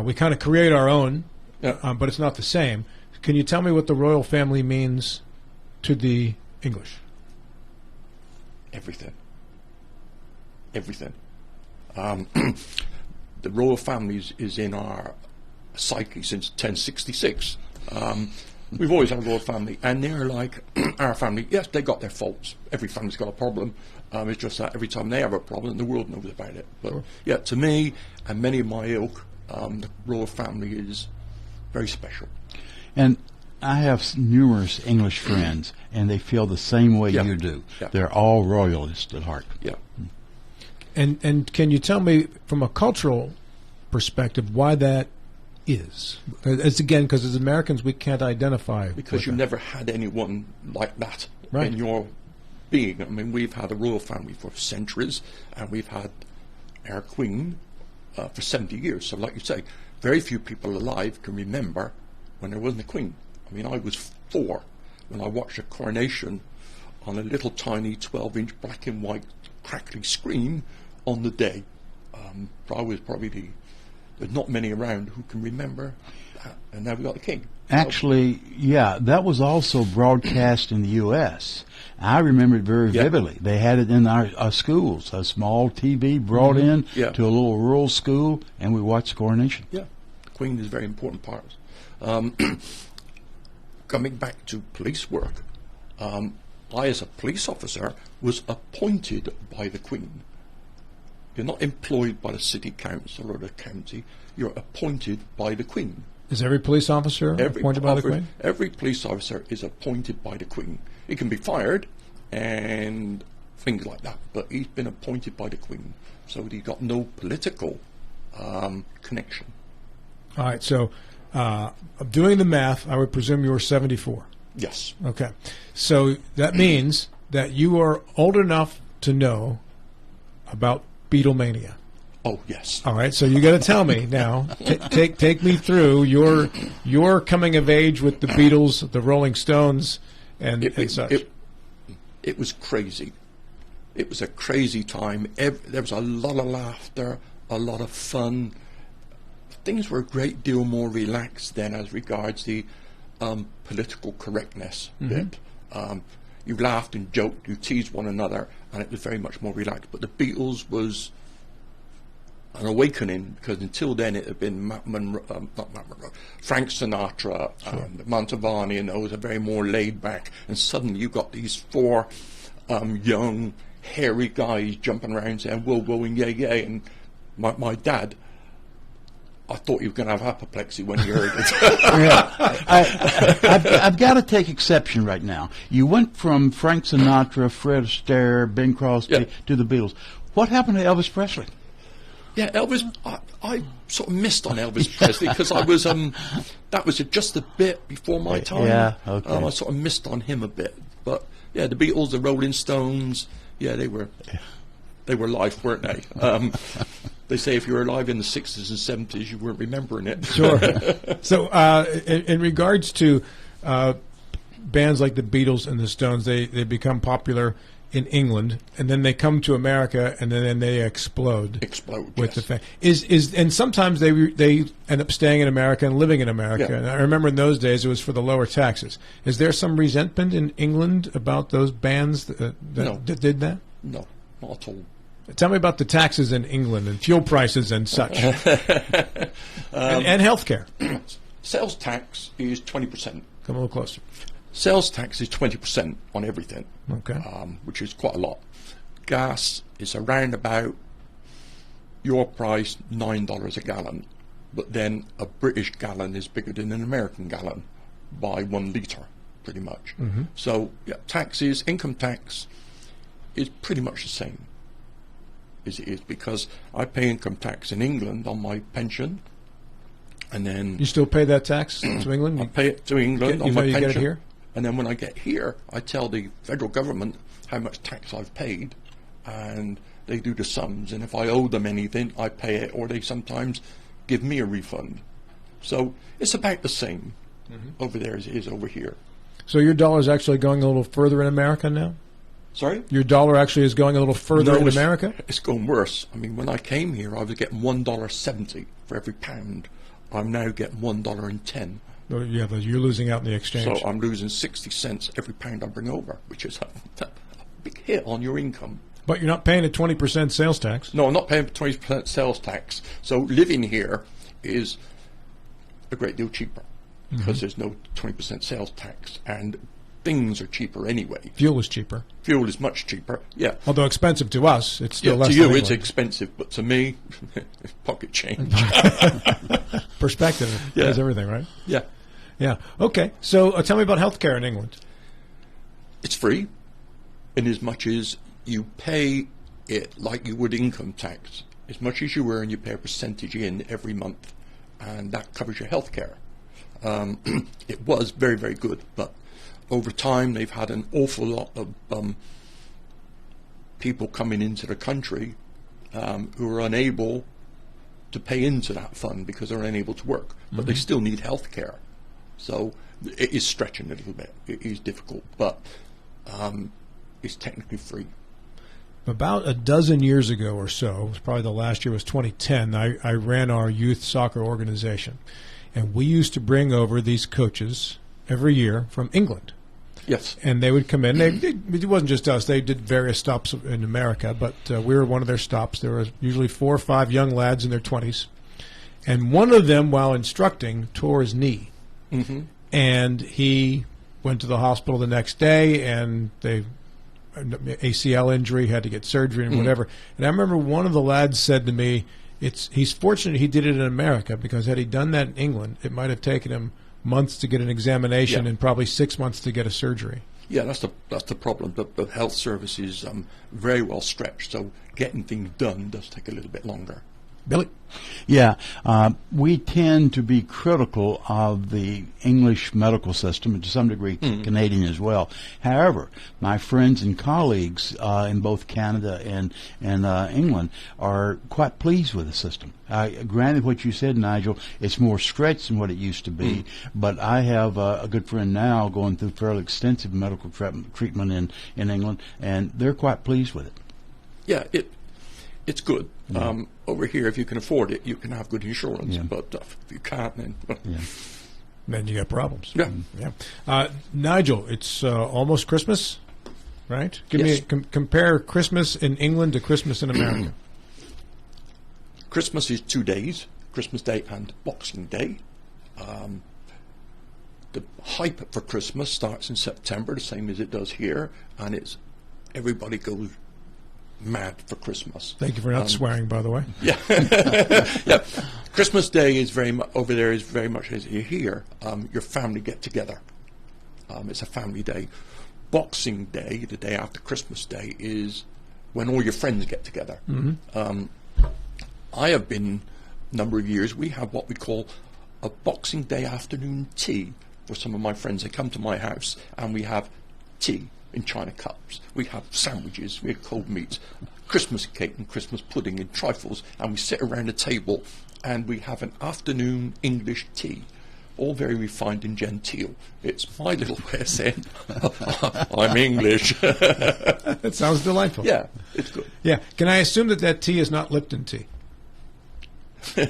We kind of create our own, but it's not the same. Can you tell me what the royal family means to the English? Everything. The royal family is in our psyche since 1066. We've always had a royal family, and they're like our family. Yes, they got their faults. Every family's got a problem. It's just that every time they have a problem, the world knows about it. But yeah, to me and many of my ilk, the royal family is very special. And I have numerous English friends, and they feel the same way you do. They're all royalists at heart. And can you tell me, from a cultural perspective, why that is? It's again because as Americans we can't identify. Because you've never had anyone like that in your being. I mean, we've had a royal family for centuries, and we've had our Queen for 70 years. So, like you say, very few people alive can remember when there wasn't a Queen. I mean, I was 4 when I watched a coronation on a little tiny 12-inch black and white crackly screen on the day. I was probably there's not many around who can remember that. And now we got the King. Actually, that was also broadcast in the U.S. I remember it very vividly. They had it in our schools, a small TV brought in to a little rural school, and we watched the coronation. Yeah, the Queen is a very important part. Coming back to police work, I, as a police officer, was appointed by the Queen. You're not employed by the city council or the county. You're appointed by the Queen. Is every police officer appointed by the Queen? Every police officer is appointed by the Queen. He can be fired and things like that, but he's been appointed by the Queen, so he's got no political connection. All right, so doing the math, I would presume you were 74. Yes. Okay. So that means that you are old enough to know about Beatlemania. Oh, yes. All right, so you got to tell me now. Take me through your coming of age with the Beatles, the Rolling Stones, and such. It was crazy. It was a crazy time. There was a lot of laughter, a lot of fun. Things were a great deal more relaxed then as regards the political correctness bit. You laughed and joked, you teased one another, and it was very much more relaxed. But the Beatles was an awakening, because until then it had been Frank Sinatra, Mantovani, and those are very more laid back. And suddenly you got these four young, hairy guys jumping around saying whoa, whoa, and yay, yay. And my dad, I thought you were going to have apoplexy when he heard it. I've got to take exception right now. You went from Frank Sinatra, Fred Astaire, Bing Crosby to the Beatles. What happened to Elvis Presley? Yeah, Elvis, I sort of missed on Elvis Presley because I was, that was just a bit before my time. Yeah, okay. I sort of missed on him a bit. But, yeah, the Beatles, the Rolling Stones, yeah, they were life, weren't they? They say if you were alive in the 60s and 70s, you weren't remembering it. Sure. So, in regards to bands like the Beatles and the Stones, they become popular in England, and then they come to America, and then they explode. With the fan. And sometimes they end up staying in America and living in America. Yeah. And I remember in those days it was for the lower taxes. Is there some resentment in England about those bands that did that? No, not at all. Tell me about the taxes in England and fuel prices and such, and health care. Sales tax is 20%. Come a little closer. Sales tax is 20% on everything, okay, which is quite a lot. Gas is around about your price, $9 a gallon, but then a British gallon is bigger than an American gallon by 1 litre, pretty much. Mm-hmm. So, yeah, taxes, income tax is pretty much the same as it is, because I pay income tax in England on my pension, and then... You still pay that tax to England? I pay it to England on my pension. You get it here? And then when I get here, I tell the federal government how much tax I've paid, and they do the sums, and if I owe them anything, I pay it, or they sometimes give me a refund. So it's about the same over there as it is over here. So your dollar is actually going a little further in America now? Sorry? Your dollar actually is going a little further in America? It's going worse. I mean, when I came here, I was getting $1.70 for every pound. I'm now getting $1.10. Yeah, but you're losing out in the exchange. So I'm losing 60 cents every pound I bring over, which is a big hit on your income. But you're not paying a 20% sales tax. No, I'm not paying 20% sales tax. So living here is a great deal cheaper because there's no 20% sales tax, and things are cheaper anyway. Fuel is cheaper. Fuel is much cheaper, yeah. Although expensive to us, it's still less to you than it's England. expensive, but to me, pocket change. Perspective is everything, right? Yeah. Yeah. Okay. So tell me about healthcare in England. It's free, in as much as you pay it like you would income tax. As much as you earn, you pay a percentage in every month, and that covers your health care. It was very, very good, but over time they've had an awful lot of people coming into the country who are unable to pay into that fund because they're unable to work, but they still need health care. So it is stretching a little bit. It is difficult, but it's technically free. About a dozen years ago or so, it was probably the last year was 2010, I ran our youth soccer organization. And we used to bring over these coaches every year from England. Yes. And they would come in. It wasn't just us. They did various stops in America, but we were one of their stops. There were usually 4 or 5 young lads in their 20s. And one of them, while instructing, tore his knee. And he went to the hospital the next day, and they ACL injury, had to get surgery and whatever. And I remember one of the lads said to me, he's fortunate he did it in America, because had he done that in England, it might have taken him months to get an examination and probably 6 months to get a surgery. Yeah, that's the problem. The health service is very well stretched, so getting things done does take a little bit longer. Billy? Yeah, we tend to be critical of the English medical system, and to some degree Canadian as well. However, my friends and colleagues in both Canada and England are quite pleased with the system. Granted, what you said, Nigel, it's more stretched than what it used to be, but I have a good friend now going through fairly extensive medical treatment in England, and they're quite pleased with it. Yeah, it's good. Over here, if you can afford it, you can have good insurance. But if you can't, then then you got problems. Yeah. Nigel, it's almost Christmas, right? Give me compare Christmas in England to Christmas in America. Christmas is 2 days: Christmas Day and Boxing Day. The hype for Christmas starts in September, the same as it does here, and everybody goes mad for Christmas. Thank you for not swearing, by the way. Yeah. Yeah. Christmas Day is very much over there, is very much as you hear. Your family get together. It's a family day. Boxing Day, the day after Christmas Day, is when all your friends get together. I have been a number of years. We have what we call a Boxing Day afternoon tea for some of my friends. They come to my house and we have tea in china cups. We have sandwiches, we have cold meats, Christmas cake and Christmas pudding and trifles, and we sit around a table and we have an afternoon English tea, all very refined and genteel. It's my little way of saying I'm English. That sounds delightful. Yeah, it's good. Yeah. Can I assume that tea is not Lipton tea? No,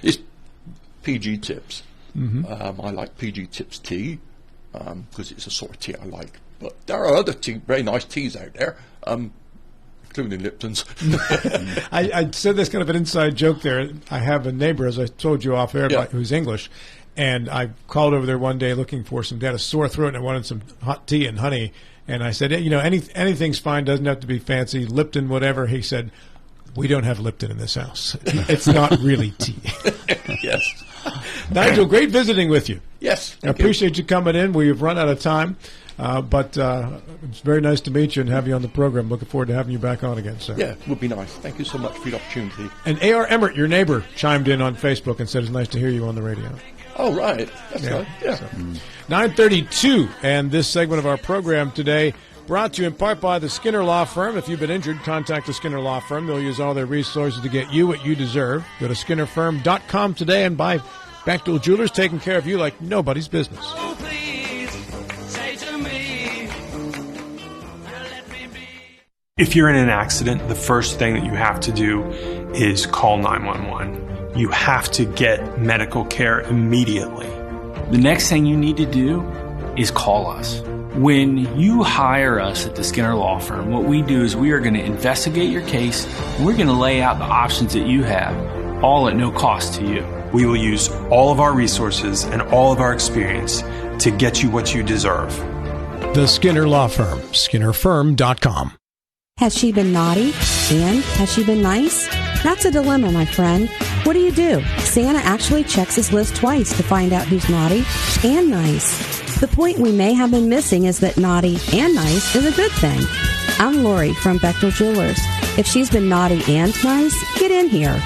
it's PG Tips. I like PG Tips tea because it's a sort of tea I like. But there are other very nice teas out there, including Lipton's. I said this kind of an inside joke there. I have a neighbor, as I told you off air, who's English, and I called over there one day looking for some. They had a sore throat and I wanted some hot tea and honey. And I said, anything's fine, doesn't have to be fancy, Lipton, whatever. He said, we don't have Lipton in this house. It's not really tea. Yes. Nigel, great visiting with you. Yes. I appreciate you coming in. We've run out of time, but it's very nice to meet you and have you on the program. Looking forward to having you back on again, sir. Yeah, it would be nice. Thank you so much for the opportunity. And A.R. Emmert, your neighbor, chimed in on Facebook and said it's nice to hear you on the radio. Oh, right. That's nice. Yeah. So, 9:32, and this segment of our program today brought to you in part by the Skinner Law Firm. If you've been injured, contact the Skinner Law Firm. They'll use all their resources to get you what you deserve. Go to SkinnerFirm.com today and buy Bechtel Jewelers, taking care of you like nobody's business. If you're in an accident, the first thing that you have to do is call 911. You have to get medical care immediately. The next thing you need to do is call us. When you hire us at the Skinner Law Firm, what we do is we are going to investigate your case, and we're going to lay out the options that you have, all at no cost to you. We will use all of our resources and all of our experience to get you what you deserve. The Skinner Law Firm, SkinnerFirm.com. Has she been naughty? And has she been nice? That's a dilemma, my friend. What do you do? Santa actually checks his list twice to find out who's naughty and nice. The point we may have been missing is that naughty and nice is a good thing. I'm Lori from Bechtel Jewelers. If she's been naughty and nice, get in here.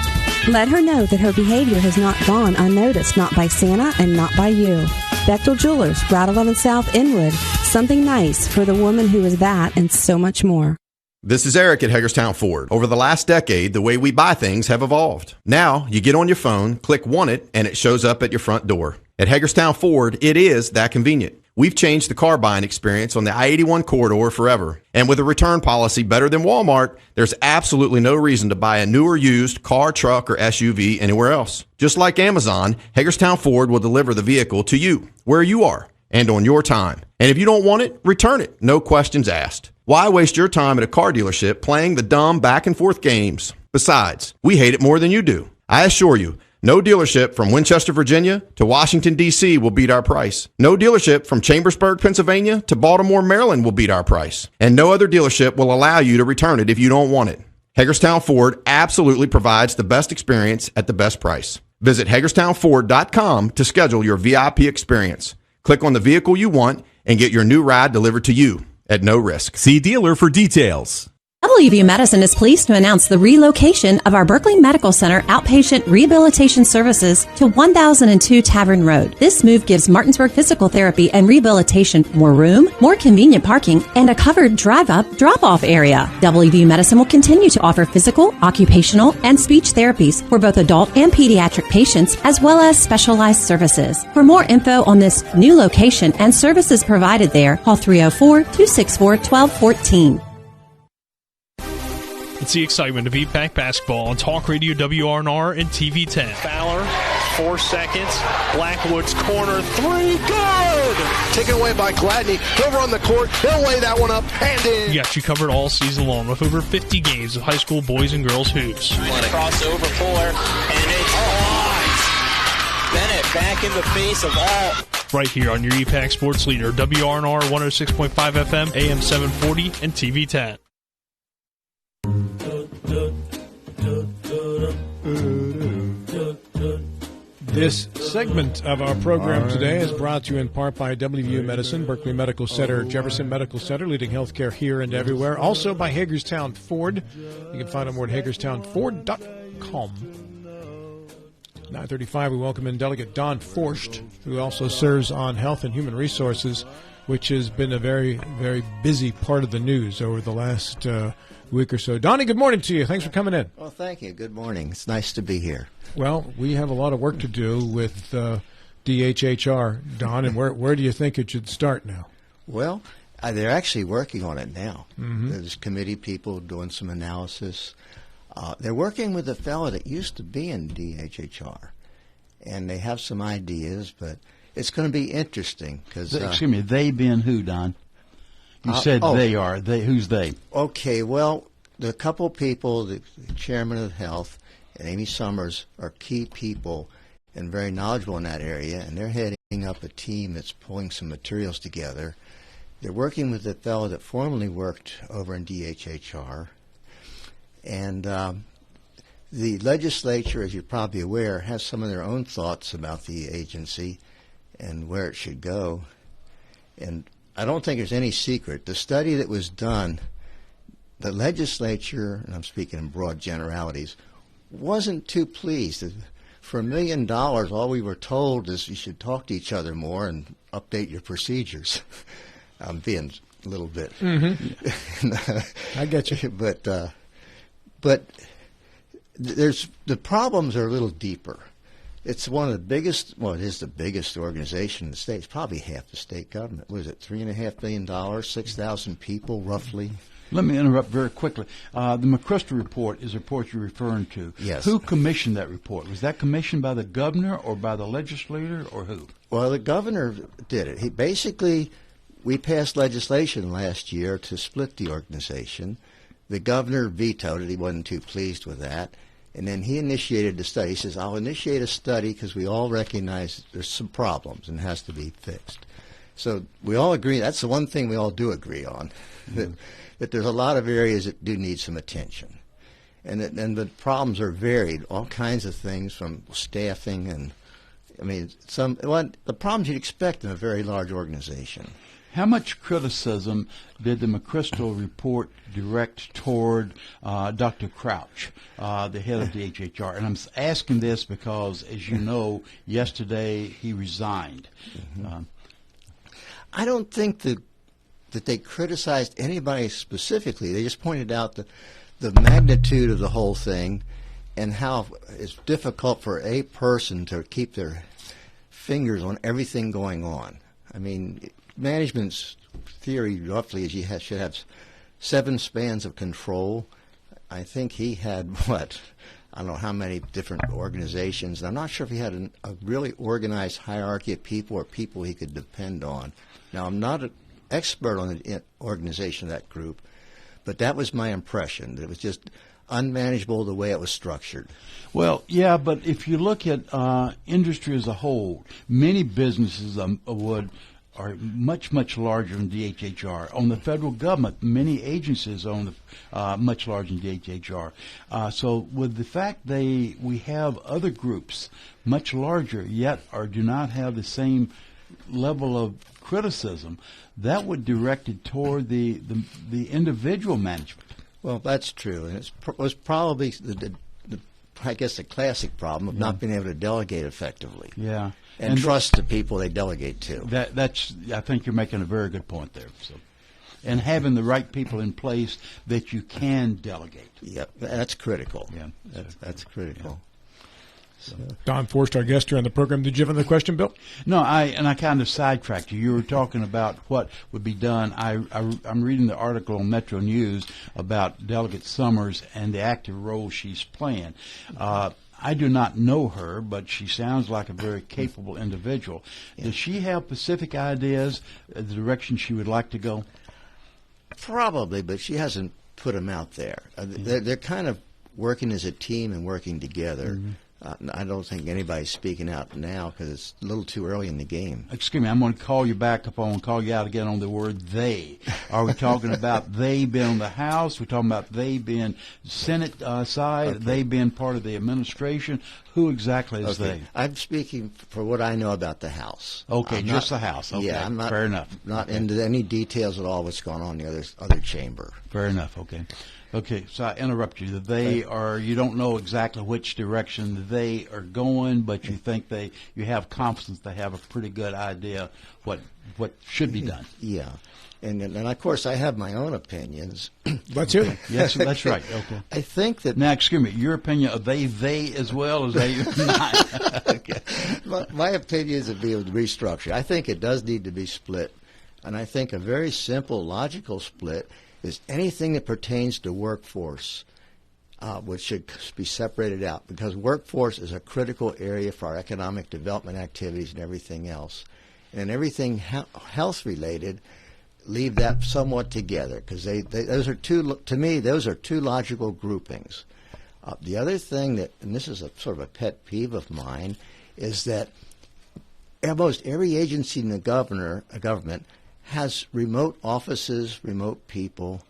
Let her know that her behavior has not gone unnoticed, not by Santa and not by you. Bechtel Jewelers, Route 11 South, Inwood. Something nice for the woman who is that and so much more. This is Eric at Hagerstown Ford. Over the last decade, the way we buy things have evolved. Now, you get on your phone, click Want It, and it shows up at your front door. At Hagerstown Ford, it is that convenient. We've changed the car buying experience on the I-81 corridor forever. And with a return policy better than Walmart, there's absolutely no reason to buy a new or used car, truck, or SUV anywhere else. Just like Amazon, Hagerstown Ford will deliver the vehicle to you, where you are, and on your time. And if you don't want it, return it. No questions asked. Why waste your time at a car dealership playing the dumb back and forth games? Besides, we hate it more than you do. I assure you, No dealership from Winchester, Virginia to Washington, D.C. will beat our price. No dealership from Chambersburg, Pennsylvania to Baltimore, Maryland will beat our price. And no other dealership will allow you to return it if you don't want it. Hagerstown Ford absolutely provides the best experience at the best price. Visit HagerstownFord.com to schedule your VIP experience. Click on the vehicle you want and get your new ride delivered to you at no risk. See dealer for details. WVU Medicine is pleased to announce the relocation of our Berkeley Medical Center outpatient rehabilitation services to 1002 Tavern Road. This move gives Martinsburg Physical Therapy and Rehabilitation more room, more convenient parking, and a covered drive-up, drop-off area. WVU Medicine will continue to offer physical, occupational, and speech therapies for both adult and pediatric patients, as well as specialized services. For more info on this new location and services provided there, call 304-264-1214. It's the excitement of EPAC basketball on Talk Radio WRNR and TV10. Fowler, 4 seconds. Blackwood's corner, 3, good! Taken away by Gladney. He'll run the court. He'll lay that one up and in. We got you covered all season long with over 50 games of high school boys and girls hoops. Crossover Fuller, and it's Bennett back in the face of all. Right here on your EPAC sports leader, WRNR 106.5 FM, AM 740, and TV10. This segment of our program today is brought to you in part by WVU Medicine, Berkeley Medical Center, Jefferson Medical Center, leading healthcare here and everywhere. Also by Hagerstown Ford. You can find out more at HagerstownFord.com. 9:35, we welcome in Delegate Don Forst, who also serves on Health and Human Resources, which has been a very, very busy part of the news over the last week or so. Donnie, good morning to you. Thanks for coming in. Well, thank you. Good morning. It's nice to be here. Well, we have a lot of work to do with DHHR, Don, and where do you think it should start now? Well, they're actually working on it now. Mm-hmm. There's committee people doing some analysis. They're working with a fellow that used to be in DHHR, and they have some ideas, but it's going to be interesting. Excuse me, they being who, Don? You said they are. Who's they? Okay, well, the couple people, the chairman of health and Amy Summers, are key people and very knowledgeable in that area, and they're heading up a team that's pulling some materials together. They're working with a fellow that formerly worked over in DHHR, and the legislature, as you're probably aware, has some of their own thoughts about the agency and where it should go. And I don't think there's any secret. The study that was done, the legislature, and I'm speaking in broad generalities, wasn't too pleased. For $1 million, all we were told is you should talk to each other more and update your procedures. I'm being a little bit. Mm-hmm. I get you. But there's the problems are a little deeper. It's one of the biggest, well, it is the biggest organization in the state. It's probably half the state government. What is it, $3.5 billion, 6,000 people, roughly? Let me interrupt very quickly. The McChrystal report is a report you're referring to. Yes. Who commissioned that report? Was that commissioned by the governor or by the legislator or who? Well, the governor did it. He basically, we passed legislation last year to split the organization. The governor vetoed it. He wasn't too pleased with that. And then he initiated the study. He says, I'll initiate a study because we all recognize there's some problems and it has to be fixed. So we all agree. That's the one thing we all do agree on, that there's a lot of areas that do need some attention. And the problems are varied, all kinds of things from staffing and, I mean, the problems you'd expect in a very large organization. How much criticism did the McChrystal report direct toward Dr. Crouch, the head of DHHR? And I'm asking this because, as you know, yesterday he resigned. Mm-hmm. I don't think that they criticized anybody specifically. They just pointed out the magnitude of the whole thing and how it's difficult for a person to keep their fingers on everything going on. I mean, management's theory roughly is you should have 7 spans of control. I think he had, I don't know how many different organizations. And I'm not sure if he had a really organized hierarchy of people or people he could depend on. Now, I'm not an expert on the organization of that group, but that was my impression. It was just unmanageable the way it was structured. Well, yeah, but if you look at industry as a whole, many businesses are much, much larger than DHHR. On the federal government, many agencies own much larger than DHHR. So with the fact we have other groups much larger, yet do not have the same level of criticism, that would direct it toward the individual management. Well, that's true, and it was probably I guess the classic problem of not being able to delegate effectively. Yeah. And trust the people they delegate to. I think you're making a very good point there. So, and having the right people in place that you can delegate. Yep, that's critical. Yeah, that's critical. Yeah. So. Don Forst, our guest here on the program. Did you have another question, Bill? No, I kind of sidetracked you. You were talking about what would be done. I'm reading the article on Metro News about Delegate Summers and the active role she's playing. I do not know her, but she sounds like a very capable individual. Yeah. Does she have specific ideas, the direction she would like to go? Probably, but she hasn't put them out there. They're kind of working as a team and working together. Mm-hmm. I don't think anybody's speaking out now because it's a little too early in the game. Excuse me, I'm going to call you back up on, call you out again on the word they. Are we talking about they being on the House? We're talking about they being Senate side, okay. They being part of the administration? Who exactly is they? I'm speaking for what I know about the House. Okay, just the House. Okay, yeah, I'm not, fair enough. Not into any details at all what's going on in the other chamber. Fair enough, okay. Okay, so I interrupt you. You don't know exactly which direction they are going, but you think you have confidence they have a pretty good idea what should be done. Yeah. And of course, I have my own opinions. Let's hear them. Yes, that's right. Okay. I think that... Now, excuse me, your opinion, are they as well as they not? Okay. My opinion is to be able to restructure. I think it does need to be split. And I think a very simple, logical split is anything that pertains to workforce, which should be separated out, because workforce is a critical area for our economic development activities and everything else. And everything health-related, leave that somewhat together, because those are two logical groupings. The other thing and this is a sort of a pet peeve of mine, is that almost every agency in the government has remote offices, remote people,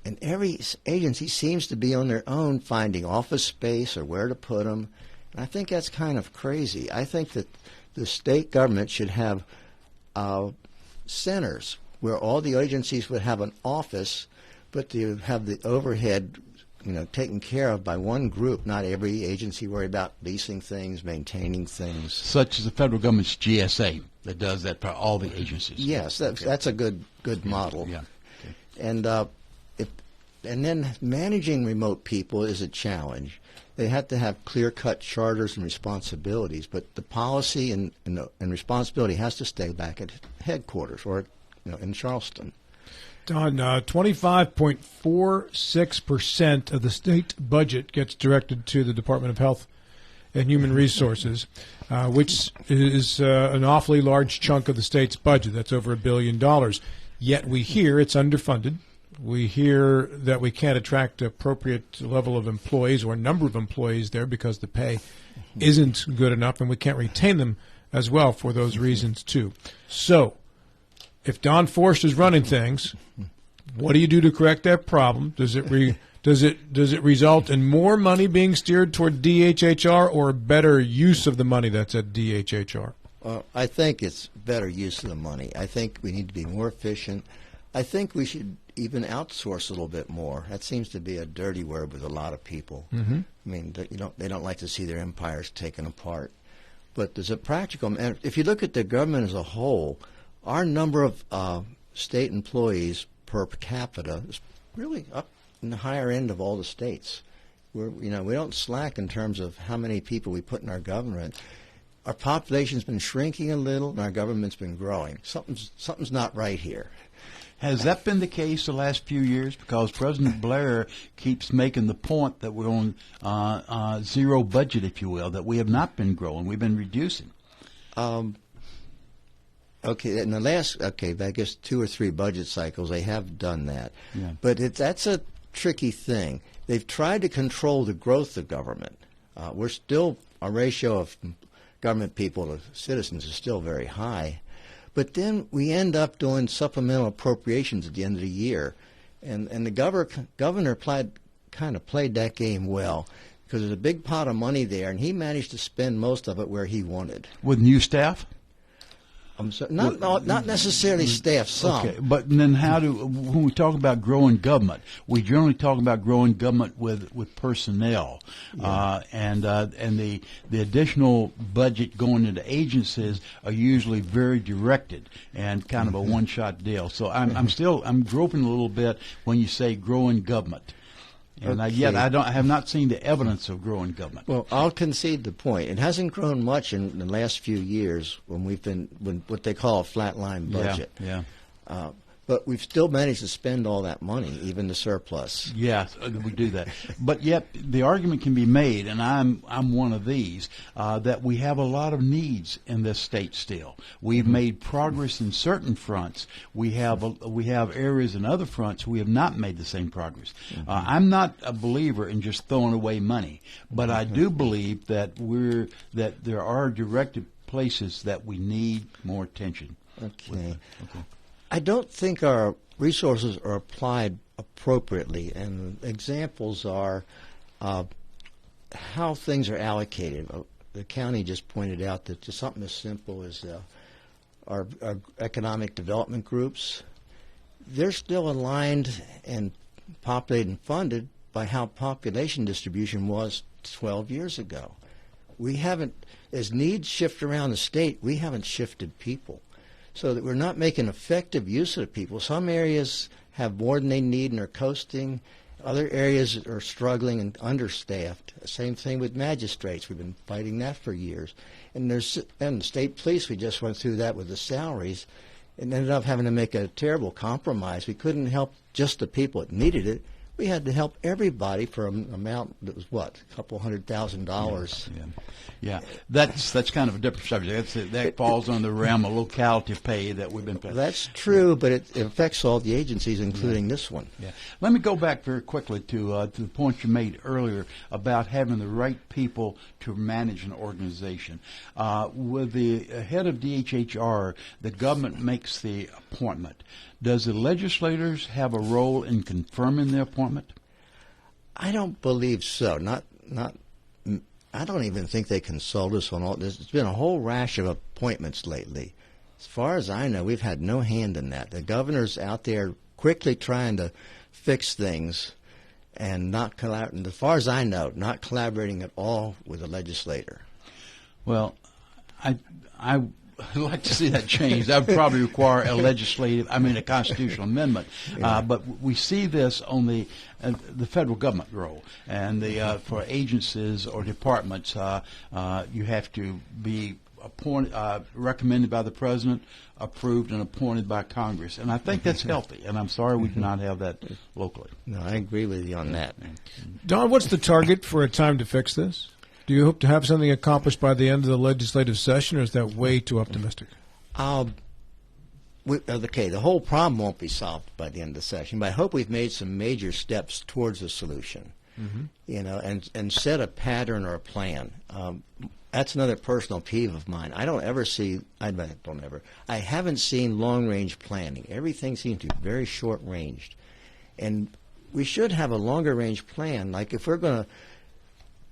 and every agency seems to be on their own finding office space or where to put them. And I think that's kind of crazy. I think that the state government should have centers where all the agencies would have an office, but to have the overhead taken care of by one group, not every agency worry about leasing things, maintaining things. Such as the federal government's GSA that does that for all the agencies. Yes, that's a good model. Yeah. Okay. And then managing remote people is a challenge. They have to have clear-cut charters and responsibilities, but the policy and responsibility has to stay back at headquarters or in Charleston. Don, 25.46% of the state budget gets directed to the Department of Health and Human Resources, which is an awfully large chunk of the state's budget. That's over $1 billion. Yet we hear it's underfunded. We hear that we can't attract an appropriate level of employees or number of employees there because the pay isn't good enough, and we can't retain them as well for those reasons, too. So, if Don Forst is running things, what do you do to correct that problem? Does it result in more money being steered toward DHHR or better use of the money that's at DHHR? Well, I think it's better use of the money. I think we need to be more efficient. I think we should even outsource a little bit more. That seems to be a dirty word with a lot of people. Mm-hmm. I mean, they don't like to see their empires taken apart. But there's a practical, and if you look at the government as a whole, our number of state employees per capita is really up in the higher end of all the states. We don't slack in terms of how many people we put in our government. Our population's been shrinking a little, and our government's been growing. Something's not right here. Has that been the case the last few years? Because President Blair keeps making the point that we're on zero budget, if you will, that we have not been growing. We've been reducing. Okay, in the last, I guess 2 or 3 budget cycles, they have done that. Yeah. But that's a tricky thing. they've tried to control the growth of government. We're still, our ratio of government people to citizens is still very high. But then we end up doing supplemental appropriations at the end of the year. And the governor kind of played that game well, because there's a big pot of money there, and he managed to spend most of it where he wanted. With new staff? Not necessarily staff, some. Okay, but then when we talk about growing government, we generally talk about growing government with personnel, and the additional budget going into agencies are usually very directed and kind of a one-shot deal. So I'm groping a little bit when you say growing government. And yet I have not seen the evidence of growing government. Well, I'll concede the point. It hasn't grown much in the last few years when we've been what they call a flatline budget. Yeah. But we've still managed to spend all that money, even the surplus. Yeah, we do that. But yet the argument can be made, and I'm one of these, that we have a lot of needs in this state still. We've made progress in certain fronts. We have areas in other fronts we have not made the same progress. I'm not a believer in just throwing away money, but I do believe that there are directed places that we need more attention. Okay. I don't think our resources are applied appropriately, and examples are how things are allocated. The county just pointed out that just something as simple as our economic development groups, they're still aligned and populated and funded by how population distribution was 12 years ago. We haven't, as needs shift around the state, we haven't shifted people. So that we're not making effective use of the people. Some areas have more than they need and are coasting. Other areas are struggling and understaffed. Same thing with magistrates. We've been fighting that for years. And the state police, we just went through that with the salaries and ended up having to make a terrible compromise. We couldn't help just the people that needed it. We had to help everybody for an amount that was, what, a couple $100,000. Yeah. That's kind of a different subject. That falls under the realm of locality pay that we've been paying. That's true, but it affects all the agencies, including this one. Yeah. Let me go back very quickly to the point you made earlier about having the right people to manage an organization. With the head of DHHR, the government makes the appointment. Does the legislators have a role in confirming the appointment? I don't believe so. I don't even think they consult us on all this. There's been a whole rash of appointments lately. As far as I know, we've had no hand in that. The governor's out there quickly trying to fix things and not collaborating. As far as I know, not collaborating at all with the legislator. Well, I'd like to see that changed. That would probably require a constitutional amendment. But we see this on the federal government role, and for agencies or departments, you have to be appointed, recommended by the president, approved and appointed by Congress, and I think that's healthy. And I'm sorry we do not have that locally. No, I agree with you on that. Don, what's the target for a time to fix this? Do you hope to have something accomplished by the end of the legislative session, or is that way too optimistic? The whole problem won't be solved by the end of the session, but I hope we've made some major steps towards a solution, and set a pattern or a plan. That's another personal peeve of mine. I haven't seen long-range planning. Everything seems to be very short-ranged, and we should have a longer-range plan. Like if we're going to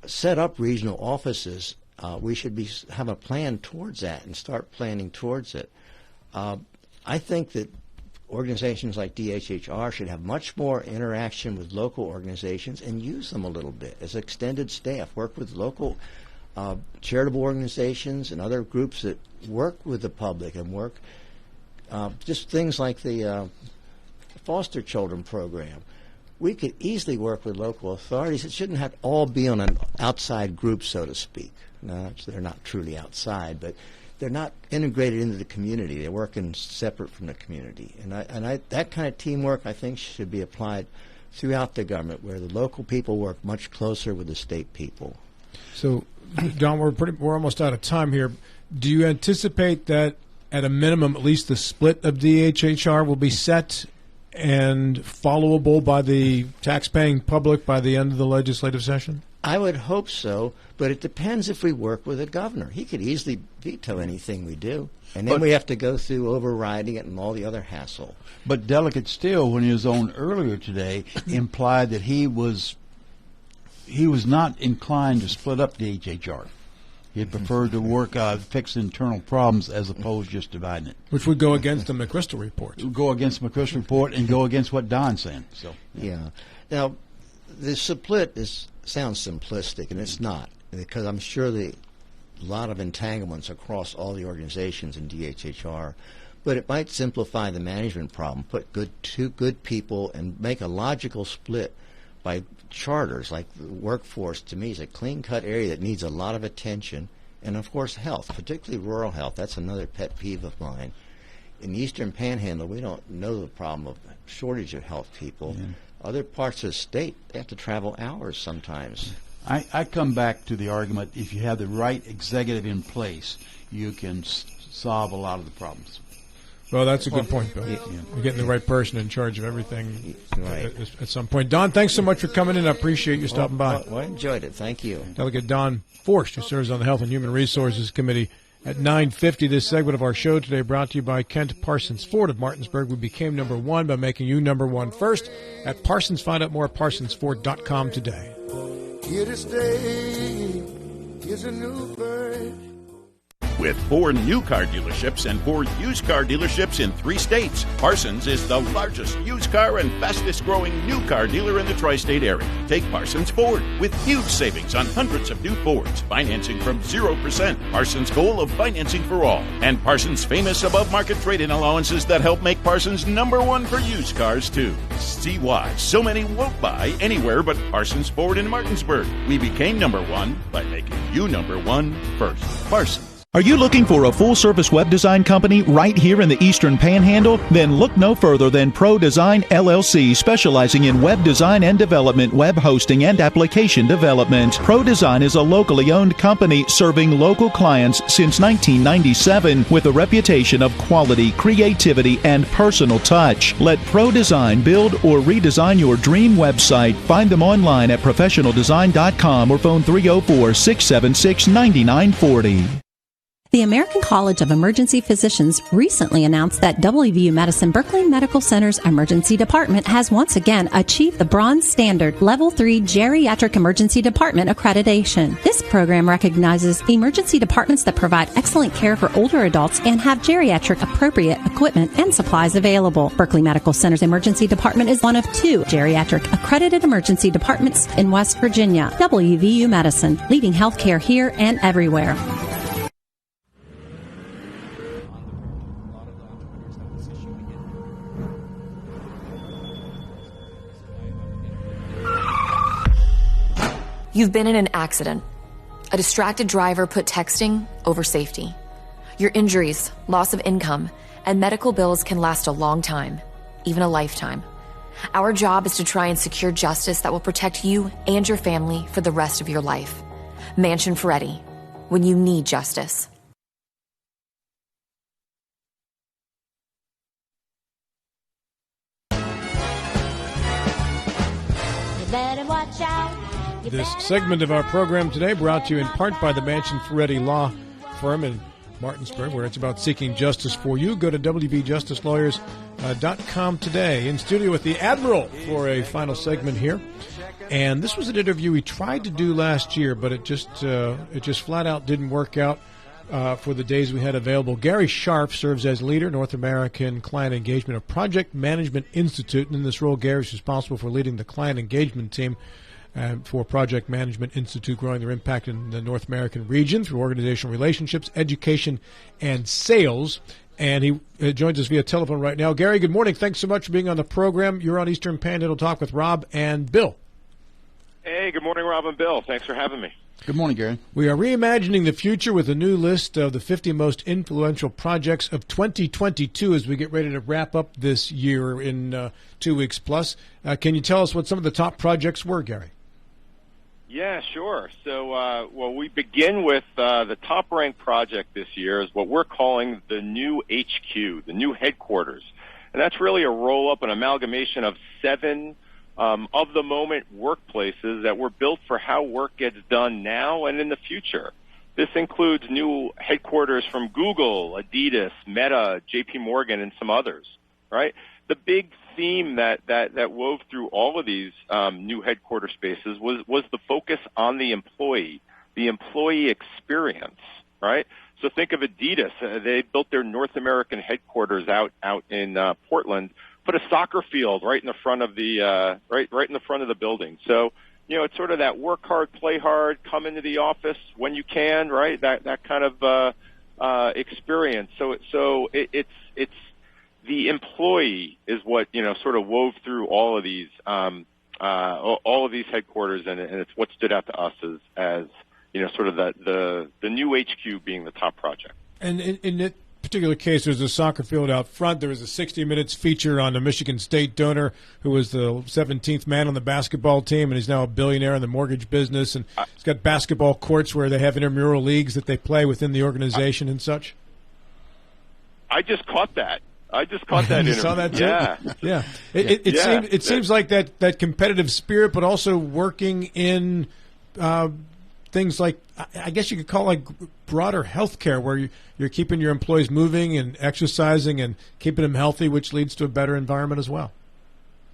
set up regional offices, we should have a plan towards that and start planning towards it. I think that organizations like DHHR should have much more interaction with local organizations and use them a little bit as extended staff. Work with local charitable organizations and other groups that work with the public and work just things like the foster children program. We could easily work with local authorities. It shouldn't have all be on an outside group, so to speak. No, they're not truly outside, but they're not integrated into the community. They're working separate from the community. And that kind of teamwork, I think, should be applied throughout the government, where the local people work much closer with the state people. So, Don, we're almost out of time here. Do you anticipate that, at a minimum, at least the split of DHHR will be set and followable by the tax-paying public by the end of the legislative session? I would hope so, but it depends if we work with the governor. He could easily veto anything we do, and then we have to go through overriding it and all the other hassle. But Delegate Steele, when he was on earlier today, implied that he was not inclined to split up the HHR. He preferred to work fix internal problems as opposed to just dividing it. Which would go against the McChrystal report. It would go against the McChrystal report and go against what Don's saying. So yeah. Now, the split sounds simplistic, and it's not, because I'm sure a lot of entanglements across all the organizations in DHHR, but it might simplify the management problem, put two good people, and make a logical split by charters. Like the workforce, to me, is a clean-cut area that needs a lot of attention, and of course health, particularly rural health. That's another pet peeve of mine. In the Eastern Panhandle, we don't know the problem of shortage of health people. Yeah. Other parts of the state, they have to travel hours sometimes. I come back to the argument, if you have the right executive in place, you can solve a lot of the problems. Well, that's a good point, Bill. You're getting the right person in charge of everything at some point. Don, thanks so much for coming in. I appreciate you stopping by. Well, I enjoyed it. Thank you. Delegate Don Forst, who serves on the Health and Human Resources Committee. At 9:50, this segment of our show today brought to you by Kent Parsons Ford of Martinsburg. We became number one by making you number one first. At Parsons, find out more at parsonsford.com today. Here to stay is a new bird. With 4 new car dealerships and 4 used car dealerships in 3 states, Parsons is the largest used car and fastest growing new car dealer in the tri-state area. Take Parsons Ford with huge savings on hundreds of new Fords, financing from 0%, Parsons' goal of financing for all, and Parsons' famous above-market trade-in allowances that help make Parsons number one for used cars, too. See why so many won't buy anywhere but Parsons Ford in Martinsburg. We became number one by making you number one first. Parsons. Are you looking for a full-service web design company right here in the Eastern Panhandle? Then look no further than Pro Design LLC, specializing in web design and development, web hosting, and application development. Pro Design is a locally owned company serving local clients since 1997 with a reputation of quality, creativity, and personal touch. Let Pro Design build or redesign your dream website. Find them online at professionaldesign.com or phone 304-676-9940. The American College of Emergency Physicians recently announced that WVU Madison Berkeley Medical Center's Emergency Department has once again achieved the Bronze Standard Level 3 Geriatric Emergency Department accreditation. This program recognizes emergency departments that provide excellent care for older adults and have geriatric appropriate equipment and supplies available. Berkeley Medical Center's Emergency Department is one of 2 geriatric accredited emergency departments in West Virginia. WVU Madison, leading healthcare here and everywhere. You've been in an accident. A distracted driver put texting over safety. Your injuries, loss of income, and medical bills can last a long time, even a lifetime. Our job is to try and secure justice that will protect you and your family for the rest of your life. Mansion Ferretti, when you need justice. You better watch out. This segment of our program today brought to you in part by the Mansion Ferretti Law Firm in Martinsburg, where it's about seeking justice for you. Go to wvjusticelawyers.com today. In studio with the Admiral for a final segment here. And this was an interview we tried to do last year, but it just flat out didn't work out for the days we had available. Gary Scharf serves as leader, North American Client Engagement of Project Management Institute. And in this role, Gary is responsible for leading the client engagement team for Project Management Institute, growing their impact in the North American region through organizational relationships, education, and sales. And he joins us via telephone right now. Gary, good morning. Thanks so much for being on the program. You're on Eastern Panhandle Talk with Rob and Bill. Hey, good morning, Rob and Bill. Thanks for having me. Good morning, Gary. We are reimagining the future with a new list of the 50 most influential projects of 2022 as we get ready to wrap up this year in 2 weeks plus. Can you tell us what some of the top projects were, Gary? Yeah, sure. So, we begin with the top-ranked project this year is what we're calling the new HQ, the new headquarters. And that's really a roll-up, an amalgamation of 7 of-the-moment workplaces that were built for how work gets done now and in the future. This includes new headquarters from Google, Adidas, Meta, JP Morgan, and some others, right? The big theme that wove through all of these new headquarter spaces was the focus on the employee experience, right? So think of Adidas. They built their North American headquarters out in Portland, put a soccer field right in the front of the right in the front of the building. So, you know, it's sort of that work hard, play hard, come into the office when you can, right? That kind of experience. So it's the employee is what, you know, sort of wove through all of these headquarters, and it's what stood out to us as you know, sort of the new HQ being the top project. And in that particular case, there's a soccer field out front. There was a 60 Minutes feature on a Michigan State donor who was the 17th man on the basketball team, and he's now a billionaire in the mortgage business. And he's got basketball courts where they have intramural leagues that they play within the organization and such. I just caught that. You interview. saw that too? Yeah. It seems like that competitive spirit, but also working in things like, I guess you could call it like broader health care, where you're keeping your employees moving and exercising and keeping them healthy, which leads to a better environment as well.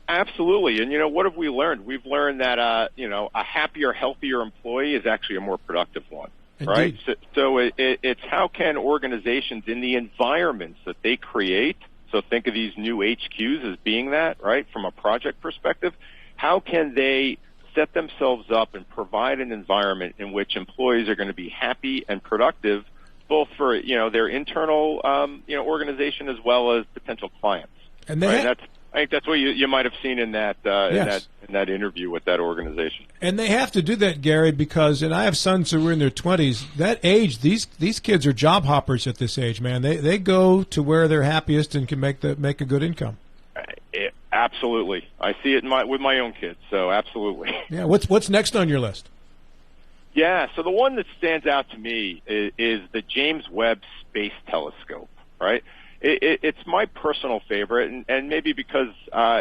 Absolutely. And, you know, what have we learned? We've learned that, you know, a happier, healthier employee is actually a more productive one. Indeed. Right? So it's how can organizations in the environments that they create, so think of these new HQs as being that, right, from a project perspective, how can they set themselves up and provide an environment in which employees are going to be happy and productive, both for, you know, their internal, you know, organization as well as potential clients. And I think that's what you might have seen in that yes. in that interview with that organization. And they have to do that, Gary, because, and I have sons who are in their 20s. That age, these kids are job hoppers at this age, man. They go to where they're happiest and can make a good income. Absolutely, I see it with my own kids. So absolutely. Yeah. What's next on your list? Yeah. So the one that stands out to me is the James Webb Space Telescope. Right. It's my personal favorite, and maybe because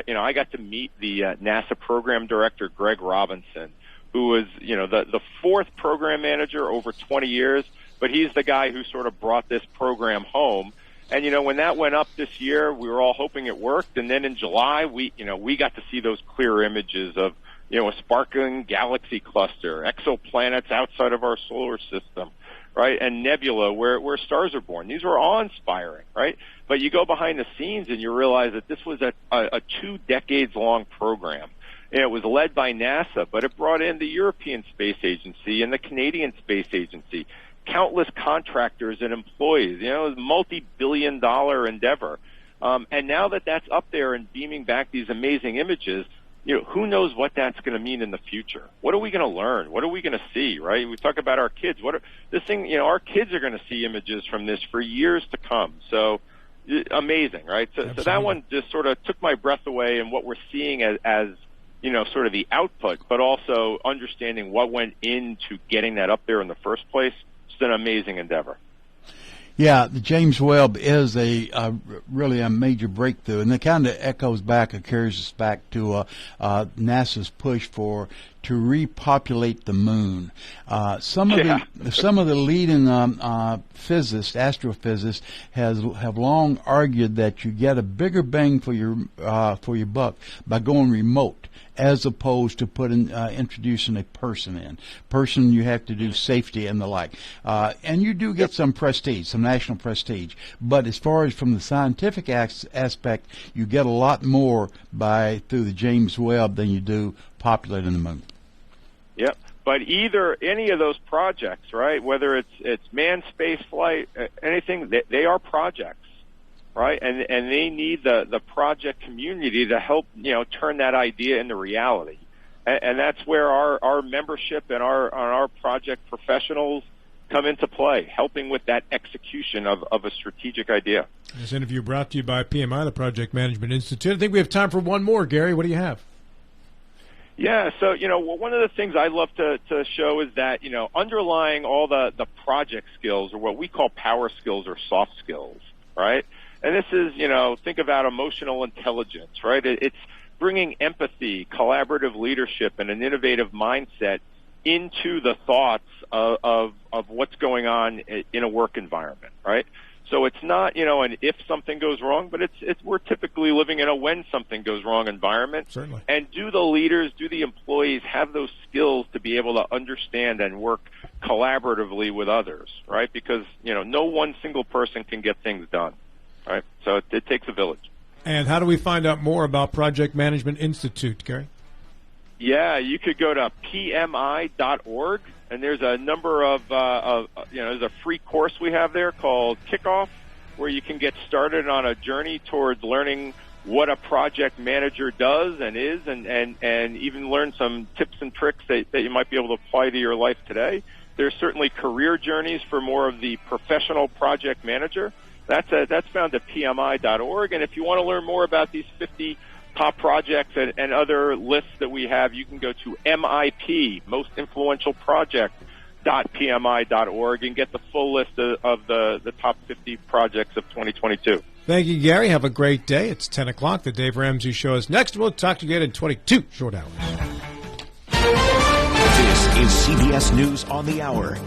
you know, I got to meet the NASA program director, Greg Robinson, who was, you know, the 4th program manager over 20 years, but he's the guy who sort of brought this program home. And, you know, when that went up this year, we were all hoping it worked. And then in July, we got to see those clear images of, you know, a sparkling galaxy cluster, exoplanets outside of our solar system, right? And nebula where stars are born. These were awe-inspiring, right? But you go behind the scenes and you realize that this was a 2 decades long program. And it was led by NASA, but it brought in the European Space Agency and the Canadian Space Agency, countless contractors and employees. You know, it was a multi-billion-dollar endeavor. And now that that's up there and beaming back these amazing images, you know, who knows what that's going to mean in the future? What are we going to learn? What are we going to see, right? We talk about our kids. You know, our kids are going to see images from this for years to come. So amazing, right? So that one just sort of took my breath away, and what we're seeing as you know, sort of the output, but also understanding what went into getting that up there in the first place. It's an amazing endeavor. Yeah, the James Webb is really a major breakthrough, and it kind of echoes back or carries us back to NASA's push to repopulate the moon. Some of the leading physicists, astrophysicists, have long argued that you get a bigger bang for your buck by going remote, as opposed to introducing a person in. Person, you have to do safety and the like. And you do get some prestige, some national prestige. But as far as from the scientific aspect, you get a lot more through the James Webb than you do populating the moon. Yep. But any of those projects, right, whether it's manned space flight, anything, they are projects. Right, and they need the project community to help, you know, turn that idea into reality, and that's where our membership and our project professionals come into play, helping with that execution of a strategic idea. This interview brought to you by PMI, the Project Management Institute. I think we have time for one more. Gary, what do you have? Yeah, so, you know, one of the things I love to show is that, you know, underlying all the project skills, or what we call power skills or soft skills, right? And this is, think about emotional intelligence, right? It's bringing empathy, collaborative leadership, and an innovative mindset into the thoughts of what's going on in a work environment, right? So it's not, an if something goes wrong, but we're typically living in a when something goes wrong environment. Certainly. And do the leaders, do the employees have those skills to be able to understand and work collaboratively with others, right? Because, no one single person can get things done, right? So it takes a village. And how do we find out more about Project Management Institute, Gary? Yeah, you could go to PMI.org, and there's a number of there's a free course we have there called Kickoff, where you can get started on a journey towards learning what a project manager does and is, and even learn some tips and tricks that you might be able to apply to your life today. There's certainly career journeys for more of the professional project manager. That's found at PMI.org, and if you want to learn more about these 50 top projects and other lists that we have, you can go to MIP, Most Influential Project.pmi.org, and get the full list of the top 50 projects of 2022. Thank you, Gary. Have a great day. It's 10 o'clock. The Dave Ramsey Show is next. We'll talk to you again in 22 short hours. This is CBS News on the Hour.